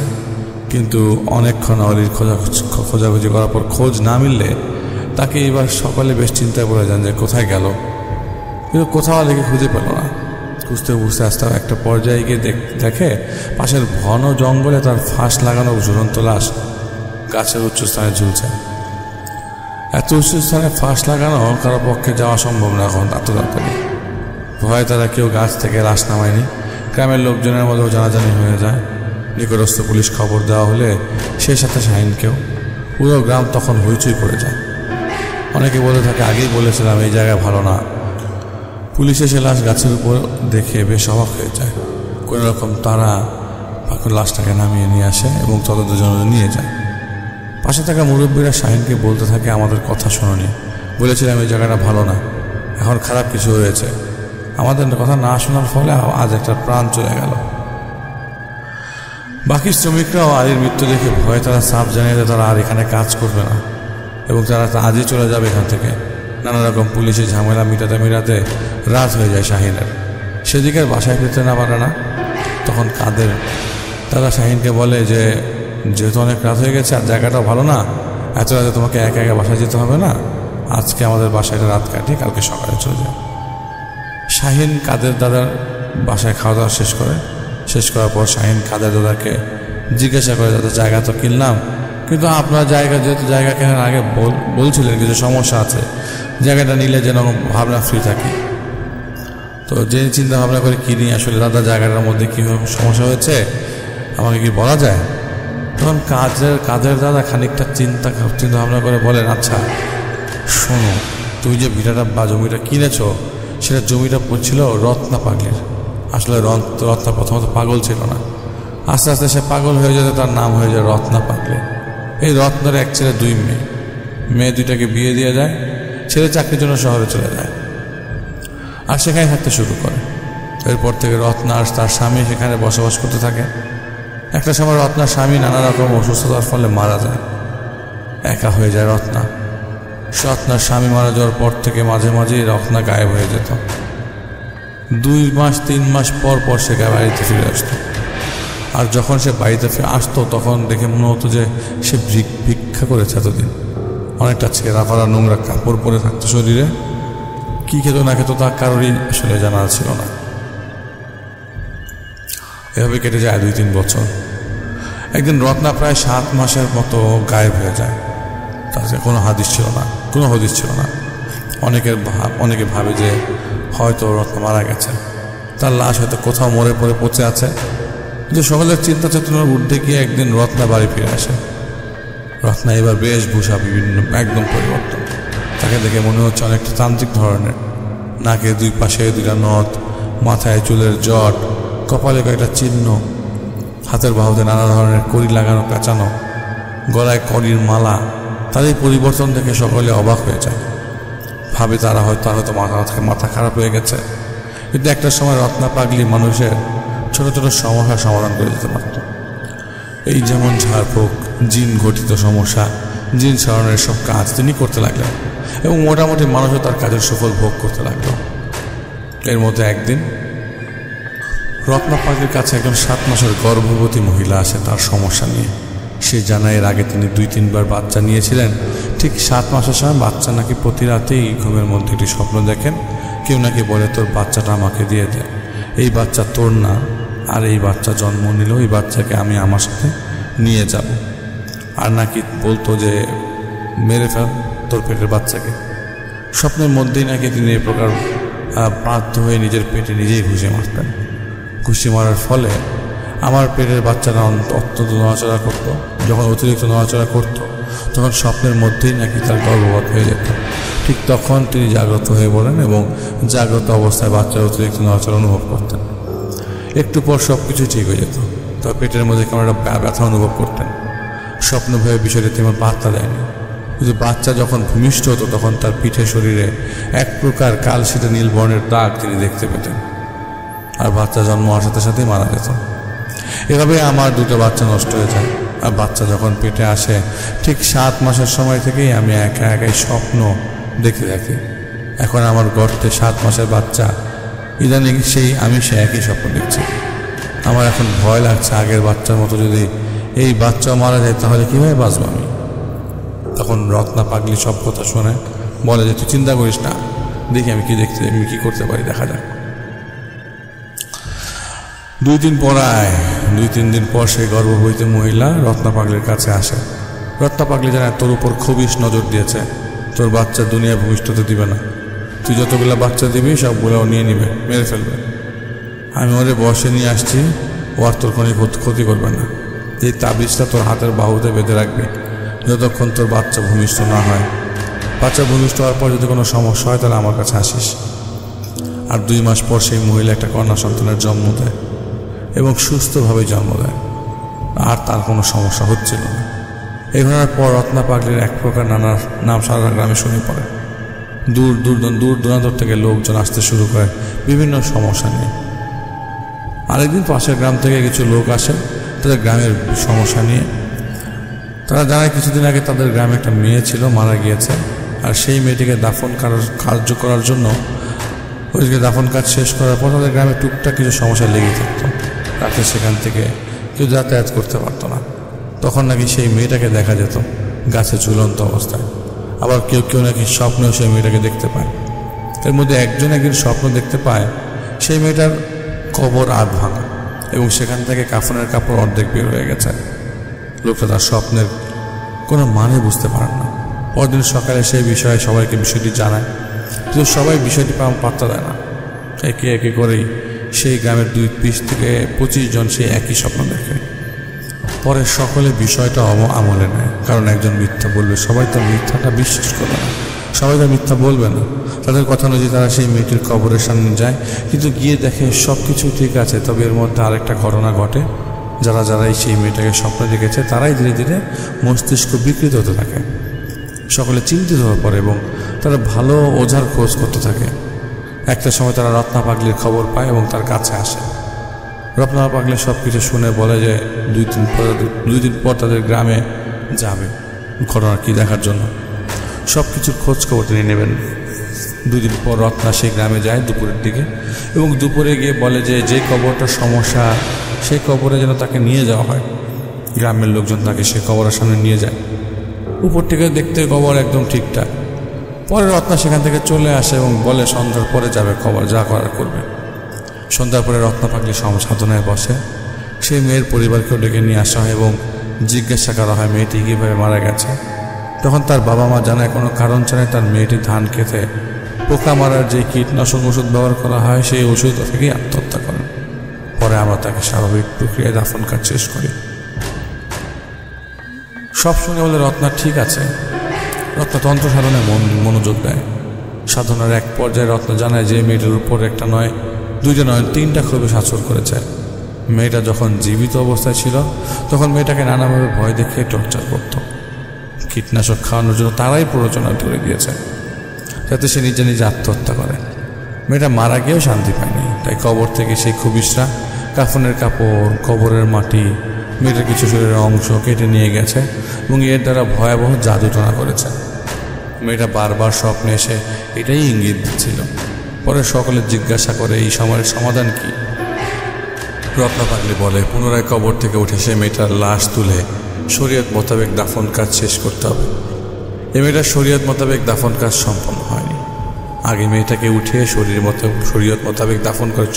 কিন্তু অনেকক্ষণ আলীর খোঁজাখুঁজি করার পর খোঁজ না মিললে তাকে এবার সকালে বেশ চিন্তায় পড়ে যান যে কোথায় গেল, কিন্তু কোথাও আলীকে খুঁজে পেল না। খুঁজতে আস্তে একটা পর্যায়ে গিয়ে দেখে পাশের ঘন জঙ্গলে তার ফাঁস লাগানো ঝুলন্ত লাশ গাছের উচ্চস্থানে ঝুলছে। এত উচ্চস্থানে ফাঁস লাগানো কারো পক্ষে যাওয়া সম্ভব না এখন এত তাড়াতাড়ি। ভয়ে তারা কেউ গাছ থেকে লাশ নামায়নি। গ্রামের লোকজনের মধ্যেও জানাজানি হয়ে যায়। নিকটস্থ পুলিশ খবর দেওয়া হলে সে সাথে শাহিনকেও। পুরো গ্রাম তখন হইচই পড়ে যায়। অনেকে বলে থাকে, আগেই বলেছিলাম এই জায়গায় ভালো না। পুলিশ এসে লাশ গাছের উপর দেখে বেশ অবাক হয়ে যায়। কোনো রকম তারা লাশটাকে নামিয়ে নিয়ে আসে এবং তত দুজনে নিয়ে যায়। পাশে থাকা মুরব্বীরা শাহিনকে বলতে থাকে, আমাদের কথা শোনোনি, বলেছিলাম এই জায়গাটা ভালো না, এখন খারাপ কিছু হয়েছে। আমাদের কথা না শোনার ফলে আজ একটা প্রাণ চলে গেল। বাকি শ্রমিকরাও আলীর মৃত্যু দেখে ভয়ে তারা সাফ জানিয়ে দেয় তারা আর এখানে কাজ করবে না এবং তারা আজই চলে যাবে এখান থেকে। নানা রকম পুলিশের ঝামেলা মিটাতে রাত হয়ে যায় শাহিনের। সেদিকে বাসায় ফিরতে না পারে না। তখন তারা শাহিনকে বলে যে যেহেতু অনেক রাত হয়ে গেছে আর জায়গাটাও ভালো না, এত রাতে তোমাকে একা বাসায় যেতে হবে না, আজকে আমাদের বাসায় রাত কাটিয়ে কালকে সকালে চলে যায়। শাহিন কাদের দাদার বাসায় খাওয়া দাওয়া শেষ করার পর শাহিন কাদের দাদাকে জিজ্ঞাসা করে, দাদা জায়গা তো কিনলাম, কিন্তু আপনার যেহেতু জায়গা কেনার আগে বলছিলেন কিছু সমস্যা আছে, জায়গাটা নিলে যেন ভাবনা ফ্রি থাকি। তো যে চিন্তা ভাবনা করে কিনি, আসলে দাদা জায়গাটার মধ্যে কীভাবে সমস্যা হয়েছে আমাকে কি বলা যায়? তখন কাদের দাদা খানিকটা চিন্তা ভাবনা করে বলেন, আচ্ছা শোনো, তুমি যে ভিটাটা বা জমিটা কিনেছ সেটা জমিটা ছিল রত্না পাগলের। আসলে রত্না প্রথমত পাগল ছিল না, আস্তে আস্তে সে পাগল হয়ে যেতে তার নাম হয়ে যায় রত্না পাগলে। এই রত্নার এক ছেলে 2 মেয়ে 2টাকে বিয়ে দিয়ে যায়। ছেলে চাকরির জন্য শহরে চলে যায় আর সেখানে থাকতে শুরু করে। এরপর থেকে রত্না আর তার স্বামী সেখানে বসবাস করতে থাকে। একটা সময় রত্নার স্বামী নানা রকম অসুস্থতার ফলে মারা যায়। একা হয়ে যায় রত্না। রত্নার স্বামী মারা যাওয়ার পর থেকে মাঝে মাঝেই রত্না গায়েব হয়ে যেত। 2 মাস 3 মাস পর পর সে বাড়িতে ফিরে আসতো। আর যখন সে বাড়িতে আসতো তখন দেখে মনে হতো যে সে ভিক্ষা করেছে এতদিন। অনেকটা ছেঁড়া ফাড়া নোংরা কাপড় পরে থাকতো শরীরে। কী খেত না খেত তা কারোরই আসলে জানা ছিল না। এভাবে কেটে যায় 2-3 বছর। একদিন রত্না প্রায় 7 মাসের মতো গায়েব হয়ে যায়। তাতে কোনো হদিস ছিল না। অনেকে ভাবে যে হয়তো রত্না মারা গেছে, তার লাশ হয়তো কোথাও মরে পড়ে পচে আছে। কিন্তু সকলের চিন্তা চেতনার ঊর্ধ্বে গিয়ে একদিন রত্না বাড়ি ফিরে আসে। রত্না এবার বেশভূষা একদম পরিবর্তন। তাকে দেখে মনে হচ্ছে অনেকটা তান্ত্রিক ধরনের। নাকে 2 পাশে 2টা নথ, মাথায় চুলের জট, কপালে কয়েকটা চিহ্ন, হাতের বাহুতে নানা ধরনের কড়ি লাগানো পেঁচানো, গলায় কড়ির মালা। তার এই পরিবর্তন দেখে সকলে অবাক হয়ে যায়। ভাবে তারা হয়তো মাথা খারাপ হয়ে গেছে। কিন্তু একটা সময় রত্না পাগলি মানুষের ছোট ছোট সমস্যার সমাধান করে দিতে পারত। এই যেমন ঝাড়ফুঁক, জিন ঘটিত সমস্যা, জিন সরানোর সব কাজ তিনি করতে লাগলেন এবং মোটামুটি মানুষও তার কাজের সুফল ভোগ করতে লাগলো। এর মধ্যে একদিন রত্না পাগলির কাছে একজন 7 মাসের গর্ভবতী মহিলা আসে তার সমস্যা নিয়ে। সে জানায় এর আগে তিনি 2-3 বার বাচ্চা নিয়েছিলেন। ঠিক 7 মাসের সময় বাচ্চা নাকি প্রতি রাতেই ঘুমের মধ্যে একটি স্বপ্ন দেখেন। কেউ নাকি বলে, তোর বাচ্চাটা আমাকে দিয়ে দে, এই বাচ্চা তোর না, আর এই বাচ্চা জন্ম নিল, এই বাচ্চাকে আমি আমার সাথে নিয়ে যাব। আর নাকি বলতো যে মেরে ফেল তোর পেটের বাচ্চাকে। স্বপ্নের মধ্যেই নাকি তিনি এ প্রকার বাধ্য হয়ে নিজের পেটে নিজেই ঘুষি মারতেন। ঘুষি মারার ফলে আমার পেটের বাচ্চারা অত্যন্ত নড়াচড়া করতো। যখন অতিরিক্ত নড়াচড়া করতো তখন স্বপ্নের মধ্যেই নাকি তার গর্ভপাত হয়ে যেত। ঠিক তখন তিনি জাগ্রত হয়ে পড়েন এবং জাগ্রত অবস্থায় বাচ্চার অতিরিক্ত নড়াচড়া অনুভব করতেন। একটু পর সব কিছু ঠিক হয়ে যেত। তার পেটের মধ্যে কেমন একটা ব্যথা অনুভব করতেন। স্বপ্ন ভয়ে বিষয়টি তেমন পাত্তা দেয়নি। কিন্তু বাচ্চা যখন ভূমিষ্ঠ হতো তখন তার পিঠে শরীরে এক প্রকার কালশিটে নীল বর্ণের দাগ তিনি দেখতে পেতেন। আর বাচ্চা জন্ম হওয়ার সাথে সাথেই মারা যেত। এভাবে আমার 2টা বাচ্চা নষ্ট হয়ে যায়। আর বাচ্চা যখন পেটে আসে ঠিক 7 মাসের সময় থেকেই আমি একাই স্বপ্ন দেখতে থাকি। এখন আমার গর্তে 7 মাসের বাচ্চা, ইদানিং আমি সে একই স্বপ্ন দেখছি। আমার এখন ভয় লাগছে, আগের বাচ্চার মতো যদি এই বাচ্চা মারা যায় তাহলে কীভাবে বাঁচব আমি। তখন রত্না পাগলি সব কথা শুনে বলে যে তুই চিন্তা করিস না, দেখি আমি কি করতে পারি, দেখা যাক। 2-3 দিন পর সেই গর্ভবতী মহিলা রত্না পাগলির কাছে আসে। রত্না পাগলি জানায়, তোর উপর খবিশ নজর দিয়েছে, তোর বাচ্চা দুনিয়ায় ভূমিষ্ঠ হতে দিবে না। তুই যতগুলো বাচ্চা দিবি সবগুলো নিয়ে নিবে, মেরে ফেলবে। আমি ওরে বসে নিয়ে আসছি, ও আর তোর কোনো ক্ষতি করবে না। এই তাবিজটা তোর হাতের বাহুতে বেঁধে রাখবি যতক্ষণ তোর বাচ্চা ভূমিষ্ঠ না হয়। বাচ্চা ভূমিষ্ঠ হওয়ার পর যদি কোনো সমস্যা হয় তাহলে আমার কাছে আসিস। আর 2 মাস পর সেই মহিলা একটা কন্যা সন্তানের জন্ম দেয় এবং সুস্থভাবে জন্ম দেয়। আর তার কোনো সমস্যা হচ্ছিল না। এই ঘটনার পর রত্না পাগলির এক প্রকার নাম সারা গ্রামে শুনে পড়ে। দূর দূরান্তর থেকে লোকজন আসতে শুরু করে বিভিন্ন সমস্যা নিয়ে। আরেকদিন পাশের গ্রাম থেকে কিছু লোক আসে তাদের গ্রামের সমস্যা নিয়ে। তারা জানায় কিছুদিন আগে তাদের গ্রামে একটা মেয়ে ছিল, মারা গিয়েছে। আর সেই মেয়েটিকে দাফন কার্য করার জন্য ওইদিকে দাফন কাজ শেষ করার পর তাদের গ্রামে টুকটাক কিছু সমস্যা লেগেই থাকতো। রাতে সেখান থেকে কেউ যাতায়াত করতে পারতো না। তখন নাকি সেই মেয়েটাকে দেখা যেত গাছে ঝুলন্ত অবস্থায়। আবার কেউ নাকি স্বপ্নেও সেই মেয়েটাকে দেখতে পায়। এর মধ্যে একদিন স্বপ্ন দেখতে পায় সেই মেয়েটার কবর আধ ভাঙা এবং সেখান থেকে কাফনের কাপড় অর্ধেক বের হয়ে গেছে। লোকটা তার স্বপ্নের কোনো মানে বুঝতে পারেন না। পরদিন সকালে সেই বিষয়ে সবাইকে বিষয়টি জানায়, কিন্তু সবাই বিষয়টি পাত্তা দেয় না। একে করেই সেই গ্রামের 20 থেকে 25 জন সেই একই স্বপ্ন দেখে। পরে সকলে বিষয়টা আমলে নেয়, কারণ একজন মিথ্যা বলবে, সবাই তো মিথ্যাটা বিশ্বাস করবে না, সবাই তো মিথ্যা বলবে না। তাদের কথা অনুযায়ী তারা সেই মেয়েটির কবরের সামনে যায়, কিন্তু গিয়ে দেখে সব কিছু ঠিক আছে। তবে এর মধ্যে আরেকটা ঘটনা ঘটে। যারাই সেই মেয়েটাকে স্বপ্ন দেখেছে তারাই ধীরে ধীরে মস্তিষ্ক বিকৃত হতে থাকে। সকলে চিন্তিত হয়ে পড়ে এবং তারা ভালো ওঝার খোঁজ করতে থাকে। একটা সময় তারা রত্না পাগলির খবর পায় এবং তার কাছে আসে। রত্না পাগলি সব কিছু শুনে বলে যে 2 দিন পর তাদের গ্রামে যাবে ঘটনা কি দেখার জন্য। সব কিছুর খোঁজ খবর তিনি নেবেন। 2 দিন পর রত্না সেই গ্রামে যায় দুপুরের দিকে, এবং দুপুরে গিয়ে বলে যে যে কবরটার সমস্যা সেই কবরে যেন তাকে নিয়ে যাওয়া হয়। গ্রামের লোকজন তাকে সেই কবরের সামনে নিয়ে যায়। উপর থেকে দেখতে কবর একদম ঠিকঠাক। পরে রত্না সেখান থেকে চলে আসে এবং বলে সন্ধ্যার পরে যাবে, কবর যা করার করবে। সন্ধ্যার পরে রত্না পাগলি সাধনায় বসে। সেই মেয়ের পরিবারকেও ডেকে নিয়ে আসা হয় এবং জিজ্ঞাসা করা হয় মেয়েটি কীভাবে মারা গেছে। তখন তার বাবা মা জানায় কোনো কারণ ছাড়াই তার মেয়েটি ধান খেতে পোকা মারার যে কীটনাশক ওষুধ ব্যবহার করা হয় সেই ওষুধ থেকেই আত্মহত্যা করেন। পরে আমরা তাকে স্বাভাবিক প্রক্রিয়ায় দাফন কাজ শেষ করি। সব শুনে বলে রত্না ঠিক আছে। রত্না তন্ত্র সাধনায় মনোযোগ দেয়। সাধনার এক পর্যায়ে রত্না জানায় যে মেয়েটার উপর একটা নয়, 2টা নয়, 3টা খুবই শাসন করেছে। মেয়েটা যখন জীবিত অবস্থায় ছিল তখন মেয়েটাকে নানাভাবে ভয় দেখিয়ে টর্চার করত। কীটনাশক খাওয়ানোর জন্য তারাই প্ররোচনা ধরে দিয়েছে যাতে সে নিজে নিজে আত্মহত্যা করে। মেয়েটা মারা গিয়েও শান্তি পায়নি, তাই কবর থেকে সেই খবিশরা কাফনের কাপড়, কবরের মাটি, মেয়েটার কিছু শরীরের অংশ কেটে নিয়ে গেছে এবং এর দ্বারা ভয়াবহ জাদুটনা করেছে। মেয়েটা বারবার স্বপ্নে এসে এটাই ইঙ্গিত দিচ্ছিল। পরে সকলে জিজ্ঞাসা করে এই সময়ের সমাধান কি। রত্না পাগলি বলে পুনরায় কবর থেকে উঠে সে মেয়েটার লাশ তুলে শরীয়ত মোতাবেক দাফন কাজ শেষ করতে হবে। এই মেয়েটার শরীয়ত মোতাবেক দাফন কাজ সম্পন্ন হয়নি। আগে মেয়েটাকে উঠিয়ে শরীয়ত মোতাবেক দাফন করে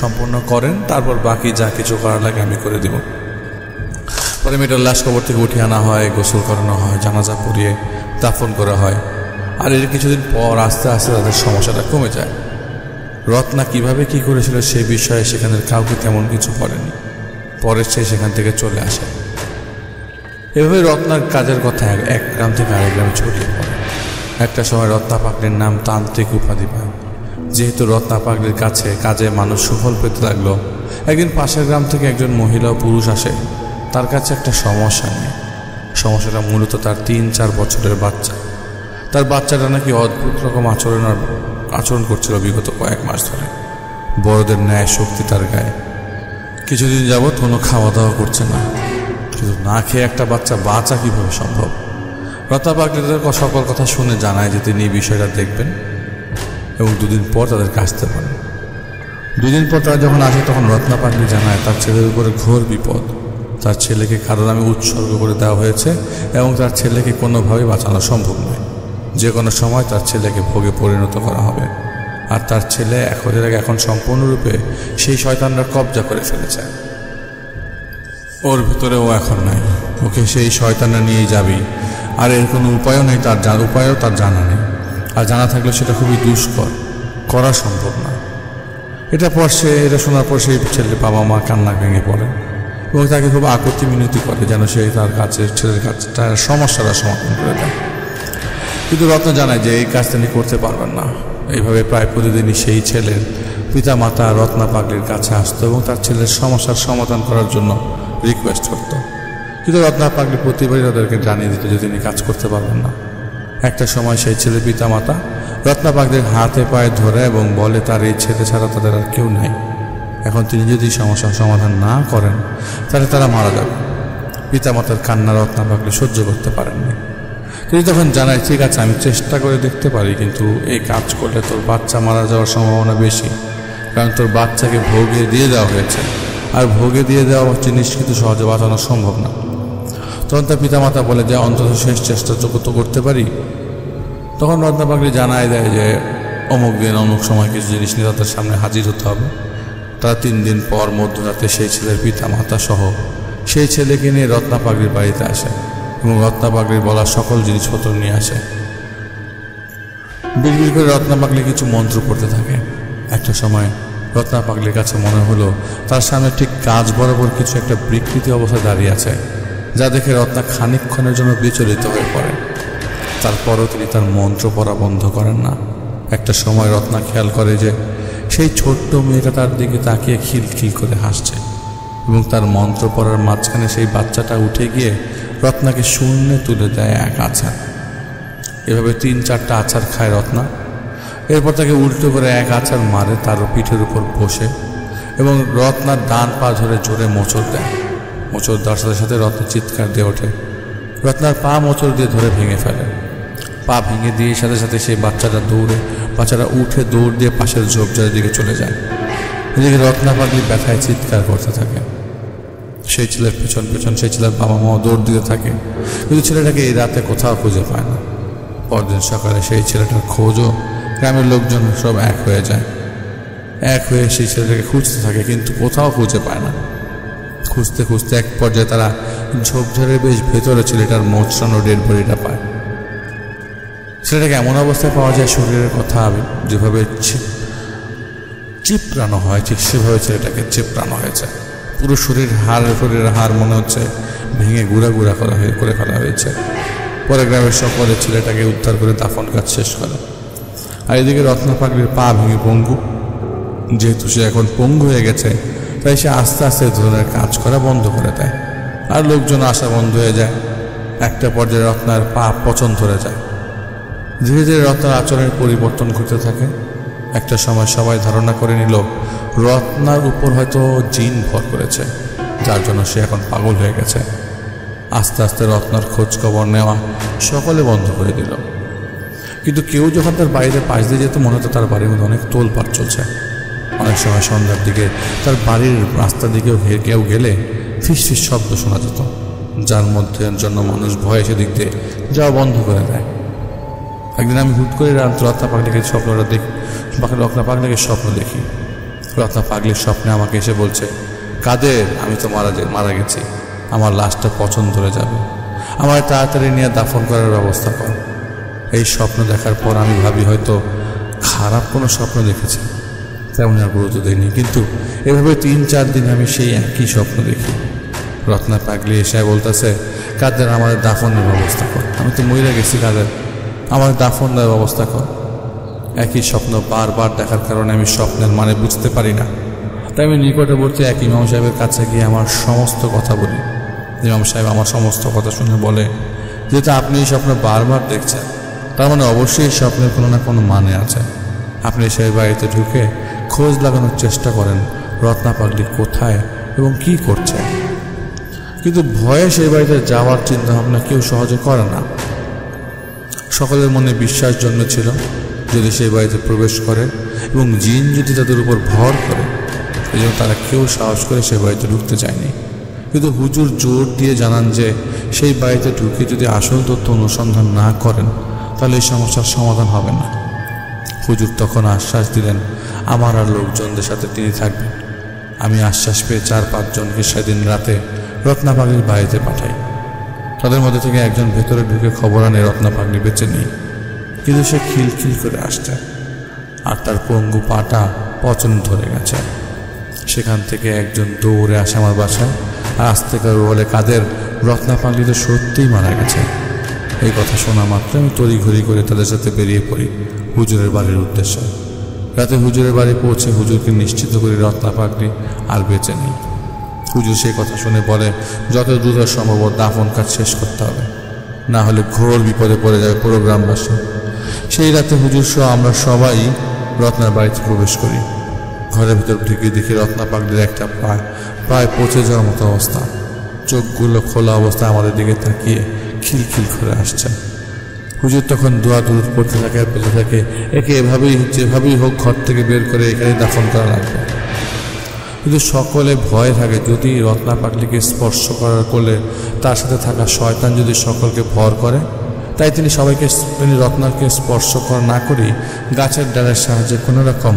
সম্পন্ন করেন, তারপর বাকি যা কিছু করার লাগে আমি করে দিব। পরে মেয়েটার লাশ কবর থেকে উঠিয়ে আনা হয়, গোসল করানো হয়, জানাজা পড়িয়ে দাফন করা হয়। আর এর কিছুদিন পর আস্তে আস্তে তাদের সমস্যাটা কমে যায়। রত্না কিভাবে কি করেছিল সে বিষয়ে সেখানের কাউকে তেমন কিছু করেনি। পরে সে সেখান থেকে চলে আসে। এভাবে রত্নার কাজের কথা এক গ্রাম থেকে আরেক গ্রামে ছড়িয়ে পড়ে। একটা সময় রত্না পাগলির নাম তান্ত্রিক উপাধি পায়। যেহেতু রত্না পাগলির কাছে কাজে মানুষ সুফল পেতে লাগলো, একদিন পাশের গ্রাম থেকে একজন মহিলা ও পুরুষ আসে তার কাছে একটা সমস্যা নিয়ে। সমস্যাটা মূলত তার 3-4 বছরের বাচ্চা। তার বাচ্চাটা নাকি অদ্ভুত রকম আচরণ করছিল বিগত কয়েক মাস ধরে। বড়দের ন্যায় শক্তি তার গায়ে। কিছুদিন যাবৎ কোনো খাওয়া দাওয়া করছে না। কিন্তু না খেয়ে একটা বাচ্চা বাঁচা কীভাবে সম্ভব? রত্না পাগলি তাদের সকল কথা শুনে জানায় যে তিনি এই বিষয়টা দেখবেন এবং 2 দিন পর তাদেরকে আসতে পারেন। 2 দিন পর তারা যখন আসে তখন রত্না পাগলি জানায় তার ছেলের উপরে ঘোর বিপদ। তার ছেলেকে কারো নামে উৎসর্গ করে দেওয়া হয়েছে এবং তার ছেলেকে কোনোভাবেই বাঁচানো সম্ভব নয়। যে কোনো সময় তার ছেলেকে ভোগে পরিণত করা হবে। আর তার ছেলে এখন সম্পূর্ণরূপে সেই শয়তানরা কবজা করে ফেলেছে। ওর ভিতরে ও এখন নাই। ওকে সেই শয়তানরা নিয়েই যাবি। আর এর কোনো উপায়ও নেই, উপায়ও তার জানা নেই। আর জানা থাকলে সেটা খুবই দুষ্কর, করা সম্ভব না। এটা শোনার পর সেই ছেলের বাবা মা কান্না ভেঙে পড়ে এবং তাকে খুব আকুতি মিনতি করে যেন সে তার ছেলের কাজটা সমস্যাটা সমাধান করে দেয়। কিন্তু রত্ন জানায় যে এই কাজ তিনি করতে পারবেন না। এইভাবে প্রায় প্রতিদিনই সেই ছেলের পিতা মাতা রত্না পাগলির কাছে আসতো এবং তার ছেলের সমস্যার সমাধান করার জন্য রিকোয়েস্ট করত। কিন্তু রত্না পাগলি প্রতিবারই তাদেরকে জানিয়ে দিত যে তিনি কাজ করতে পারবেন না। একটা সময় সেই ছেলের পিতা মাতা রত্না পাগলির হাতে পায়ে ধরে এবং বলে তার এই ছেলে ছাড়া তাদের আর কেউ নাই। এখন তিনি যদি সমস্যার সমাধান না করেন তাহলে তারা মারা যাবে। পিতা মাতার কান্না রত্না পাগলি সহ্য করতে পারেননি। তিনি তখন জানায় ঠিক আছে আমি চেষ্টা করে দেখতে পারি, কিন্তু এই কাজ করলে তোর বাচ্চা মারা যাওয়ার সম্ভাবনা বেশি, কারণ তোর বাচ্চাকে ভোগে দিয়ে দেওয়া হয়েছে আর ভোগে দিয়ে দেওয়া জিনিস কিন্তু সহজে বাঁচানো সম্ভব না। তখন তার পিতামাতা বলে যে অন্তত শেষ চেষ্টা তো করতে পারি। তখন রত্না পাগলি জানায় দেয় যে অমুক দিন অমুক সময় কিছু জিনিস নিয়ে তাদের সামনে হাজির হতে হবে। তারা 3 দিন পর মধ্যরাতে সেই ছেলের পিতামাতা সহ সেই ছেলেকে নিয়ে রত্না পাগলির বাড়িতে আসে এবং রত্না পাগলির বলা সকল জিনিসপত্র নিয়ে আসে। বিড়বিড় করে রত্না পাগলি কিছু মন্ত্র পড়তে থাকে। একটা সময় রত্না পাগলির কাছে মনে হলো তার সামনে ঠিক কাজ বরাবর কিছু একটা বিকৃতি অবস্থায় দাঁড়িয়ে আছে, যা দেখে রত্না খানিকক্ষণের জন্য বিচলিত হয়ে পড়ে। তারপরও তিনি তার মন্ত্র পড়া বন্ধ করেন না। একটা সময় রত্না খেয়াল করে যে সেই ছোট্ট মেয়েটা তার দিকে তাকিয়ে খিলখিল করে হাসছে এবং তার মন্ত্র পড়ার মাঝখানে সেই বাচ্চাটা উঠে গিয়ে রত্নাকে শূন্যে তুলে দেয় এক আছাড়। এভাবে 3-4টা আছাড় খায় রত্না। এরপর তাকে উল্টো করে এক আছাড় মারে তার পিঠের উপর বসে এবং রত্নার ডান পা ধরে জোরে মোচড় দেয়। মোচড় দেওয়ার সাথে সাথে রত্না চিৎকার দিয়ে ওঠে। রত্নার পা মোচড় দিয়ে ধরে ভেঙে ফেলে। পা ভেঙে দিয়ে সাথে সাথে সেই বাচ্চাটা উঠে দৌড় দিয়ে পাশের ঝোপঝাড়ের দিকে চলে যায়। এদিকে রত্না পাগলি ব্যথায় চিৎকার করতে থাকে। সেই ছেলের পেছন পেছন সেই ছেলের বাবা মাও দৌড় দিতে থাকে, কিন্তু ছেলেটাকে এই রাতে কোথাও খুঁজে পায় না। পরদিন সকালে সেই ছেলেটার খোঁজও গ্রামের লোকজন সব এক হয়ে যায়। এক হয়ে সেই ছেলেটাকে খুঁজতে থাকে, কিন্তু কোথাও খুঁজে পায় না। খুঁজতে খুঁজতে এক পর্যায়ে তারা ঝোপঝাড়ের বেশ ভেতরে ছেলেটার মোচড়ানো ডেড বডিটা পায়। ছেলেটাকে এমন অবস্থায় পাওয়া যায়, শরীরের কথা যেভাবে চিপড়ানো হয় ঠিক সেভাবে ছেলেটাকে চিপড়ানো হয়েছে। পুরো শরীরের হাড় মনে হচ্ছে ভেঙে গুঁড়া করে ফেলা হয়েছে। পরে গ্রামের সকলে ছেলেটাকে উদ্ধার করে দাফন কাজ শেষ করে। আর এদিকে রত্না পাগলির পা ভেঙে পঙ্গু। যেহেতু সে এখন পঙ্গু হয়ে গেছে, তাই সে আস্তে আস্তে ধরনের কাজ করা বন্ধ করে দেয়, আর লোকজন আসা বন্ধ হয়ে যায়। একটা পর্যায়ে রত্নার পা পচন ধরে যায়। ধীরে ধীরে রত্নার আচরণের পরিবর্তন ঘটতে থাকে। একটা সময় সবাই ধারণা করে নিল রত্নার উপর হয়তো জিন ভর করেছে, যার জন্য সে এখন পাগল হয়ে গেছে। আস্তে আস্তে রত্নার খোঁজ খবর নেওয়া সকলে বন্ধ করে দিল। কিন্তু কেউ যখন তার বাড়িতে পাশ দিয়ে যেত, মনে হতো তার বাড়ির মধ্যে অনেক তোলপাড় চলছে। অনেক সময় সন্ধ্যার দিকে তার বাড়ির রাস্তার দিকেও কেউ গেলে ফিস ফিস শব্দ শোনা যেত, যার মধ্যে জন্য মানুষ ভয়ে সেদিক দিয়ে যাওয়া বন্ধ করে দেয়। একদিন আমি হুট করে রত্না পাগলিকে রত্না পাগলিকে স্বপ্ন দেখি। রত্না পাগলির স্বপ্নে আমাকে এসে বলছে, কাদের, আমি তো মারা গেছি, আমার লাশটা পচন ধরে যাবে, আমার তাড়াতাড়ি নিয়ে দাফন করার ব্যবস্থা কর। এই স্বপ্ন দেখার পর আমি ভাবি হয়তো খারাপ কোনো স্বপ্ন দেখেছি, তেমন আর গুরুত্ব দিইনি। কিন্তু এভাবে 3-4 দিন আমি সেই একই স্বপ্ন দেখি। রত্না পাগলি এসে বলতেছে, কাদের, আমাদের দাফনের ব্যবস্থা কর, আমি তো মরে গেছি, কাদের, আমার দাফন দেওয়ার ব্যবস্থা কর। একই স্বপ্ন বারবার দেখার কারণে আমি স্বপ্নের মানে বুঝতে পারি না। তাই আমি নিকটবর্তী এক ইমাম সাহেবের কাছে গিয়ে আমার সমস্ত কথা বলি। ইমাম সাহেব আমার সমস্ত কথা শুনে বলে, যেটা আপনি এই স্বপ্ন বারবার দেখছেন, তার মানে অবশ্যই স্বপ্নের কোনো না কোনো মানে আছে। আপনি সেই বাড়িতে ঢুকে খোঁজ লাগানোর চেষ্টা করেন রত্না পাগলি কোথায় এবং কি করছে। কিন্তু ভয়ে সেই বাড়িতে যাওয়ার চিন্তা ভাবনা কেউ সহজে করে না। সকলের মনে বিশ্বাস জন্মেছিল, যদি সেই বাড়িতে প্রবেশ করে এবং জিন যদি তাদের উপর ভর করে, এই জন্য তারা কেউ সাহস করে সেই বাড়িতে ঢুকতে চায়নি। কিন্তু হুজুর জোর দিয়ে জানান যে সেই বাড়িতে ঢুকে যদি আসল তথ্য অনুসন্ধান না করেন, তাহলে এই সমস্যার সমাধান হবে না। হুজুর তখন আশ্বাস দিলেন আমার আর লোকজনদের সাথে তিনি থাকবেন। আমি আশ্বাস পেয়ে 4-5 জনকে সেদিন রাতে রত্না পাগলির বাড়িতে পাঠাই। তাদের মধ্যে থেকে একজন ভেতরে ঢুকে খবর আনে রত্না পাগলি বেঁচে নেই, কিন্তু সে খিলখিল করে আসছে আর তার পঙ্গু পাটা পচন ধরে গেছে। সেখান থেকে একজন দৌড়ে আসে আমার বাসায় আর আসতে করে বলে, কাদের, রত্না পাগলি তো সত্যিই মারা গেছে। এই কথা শোনা মাত্র আমি তড়িঘড়ি করে তাদের সাথে বেরিয়ে পড়ি হুজুরের বাড়ির উদ্দেশ্যে। রাতে হুজুরের বাড়ি পৌঁছে হুজুরকে নিশ্চিত করি রত্না পাগলি আর বেঁচে নেই। হুজুর সেই কথা শুনে বলে, যত দ্রুত সম্ভব দাফন কাজ শেষ করতে হবে, না হলে ঘোর বিপদে পড়ে যাবে পুরো গ্রামবাসী। সেই রাতে হুজুর সহ আমরা সবাই রত্নার বাড়িতে প্রবেশ করি। ঘরের ভিতর ঢুকে দেখি রত্না পাগলির একটা প্রায় পচে যাওয়ার মতো অবস্থা। চোখগুলো খোলা অবস্থায় আমাদের দিকে তাকিয়ে খিলখিল করে আসছে। হুজুর তখন দোয়া দুরূদ পড়তে থাকে আর বলতে থাকে, একে যেভাবেই হোক ঘর থেকে বের করে এখানে দাফন করা লাগবে। কিন্তু সকলে ভয় থাকে, যদি রত্না পাগলিকে স্পর্শ করার করলে তার সাথে থাকা শয়তান যদি সকলকে ভর করে। তাই তিনি রত্নাকে স্পর্শ করা না করেই গাছের ডালের সাহায্যে কোনো রকম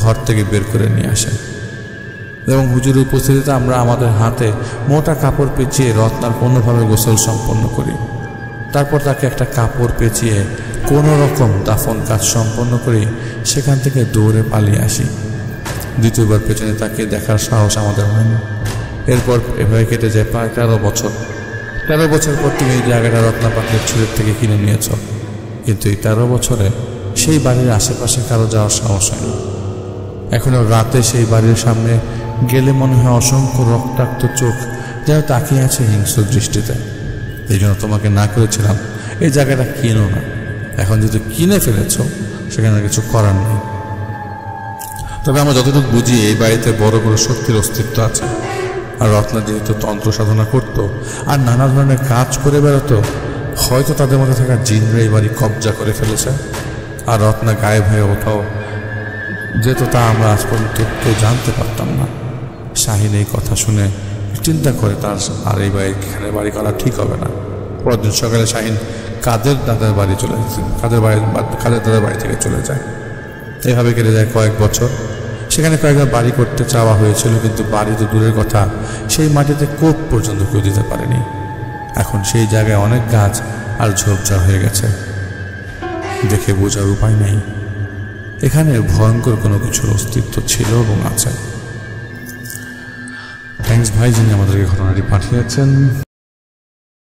ঘর থেকে বের করে নিয়ে আসেন। এবং হুজুরের উপস্থিতিতে আমরা আমাদের হাতে মোটা কাপড় পেঁচিয়ে রত্নার কোনোভাবে গোসল সম্পন্ন করি। তারপর তাকে একটা কাপড় পেঁচিয়ে কোনো রকম দাফন কাজ সম্পন্ন করে সেখান থেকে দৌড়ে পালিয়ে আসি। দ্বিতীয়বার পেছনে তাকে দেখার সাহস আমাদের হয়নি। এরপর এভাবে কেটে যায় প্রায় 13 বছর। 13 বছর পর তুমি এই জায়গাটা রত্না পাগলির ছেলের থেকে কিনে নিয়েছ, কিন্তু এই 13 বছরে সেই বাড়ির আশেপাশে কারো যাওয়ার সাহস হয়নি। এখনও রাতে সেই বাড়ির সামনে গেলে মনে হয় অসংখ্য রক্তাক্ত চোখ যেন তাকিয়ে আছে হিংস্র দৃষ্টিতে। এই জন্য তোমাকে না করেছিলাম এই জায়গাটা কিনো না। এখন যদি কিনে ফেলেছ, সেখানে কিছু করার নেই। তবে আমরা যতটুকু বুঝি এই বাড়িতে বড় বড় শক্তির অস্তিত্ব আছে। আর রত্না যেহেতু তন্ত্র সাধনা করত আর নানা ধরনের কাজ করে বেড়াতো, হয়তো তাদের মধ্যে থাকা জিনরা এই বাড়ি কবজা করে ফেলেছে, আর রত্না গায়েব হয়ে ওঠাও যেত তা আমরা আজ পর্যন্ত কেউ জানতে পারতাম না। শাহিন এই কথা শুনে চিন্তা করে তার আর এই এখানে বাড়ি করা ঠিক হবে না। পরদিন সকালে শাহিন কাদের দাদার বাড়ি চলে যায়, কাদের দাদার বাড়ি থেকে চলে যায়। এভাবে কেটে যায় কয়েক বছর। সেখানে কয়েকবার বাড়ি করতে চাওয়া হয়েছিল, কিন্তু বাড়ি তো দূরের কথা, সেই মাটিতে কোপ পর্যন্ত কেউ দিতে পারেনি। এখন সেই জায়গায় অনেক গাছ আর ঝোপঝাড় হয়ে গেছে। দেখে বোঝার উপায় নেই এখানে ভয়ঙ্কর কোনো কিছুর অস্তিত্ব ছিল এবং আছে। থ্যাঙ্কস ভাই যিনি আমাদেরকে ঘটনাটি পাঠিয়েছেন।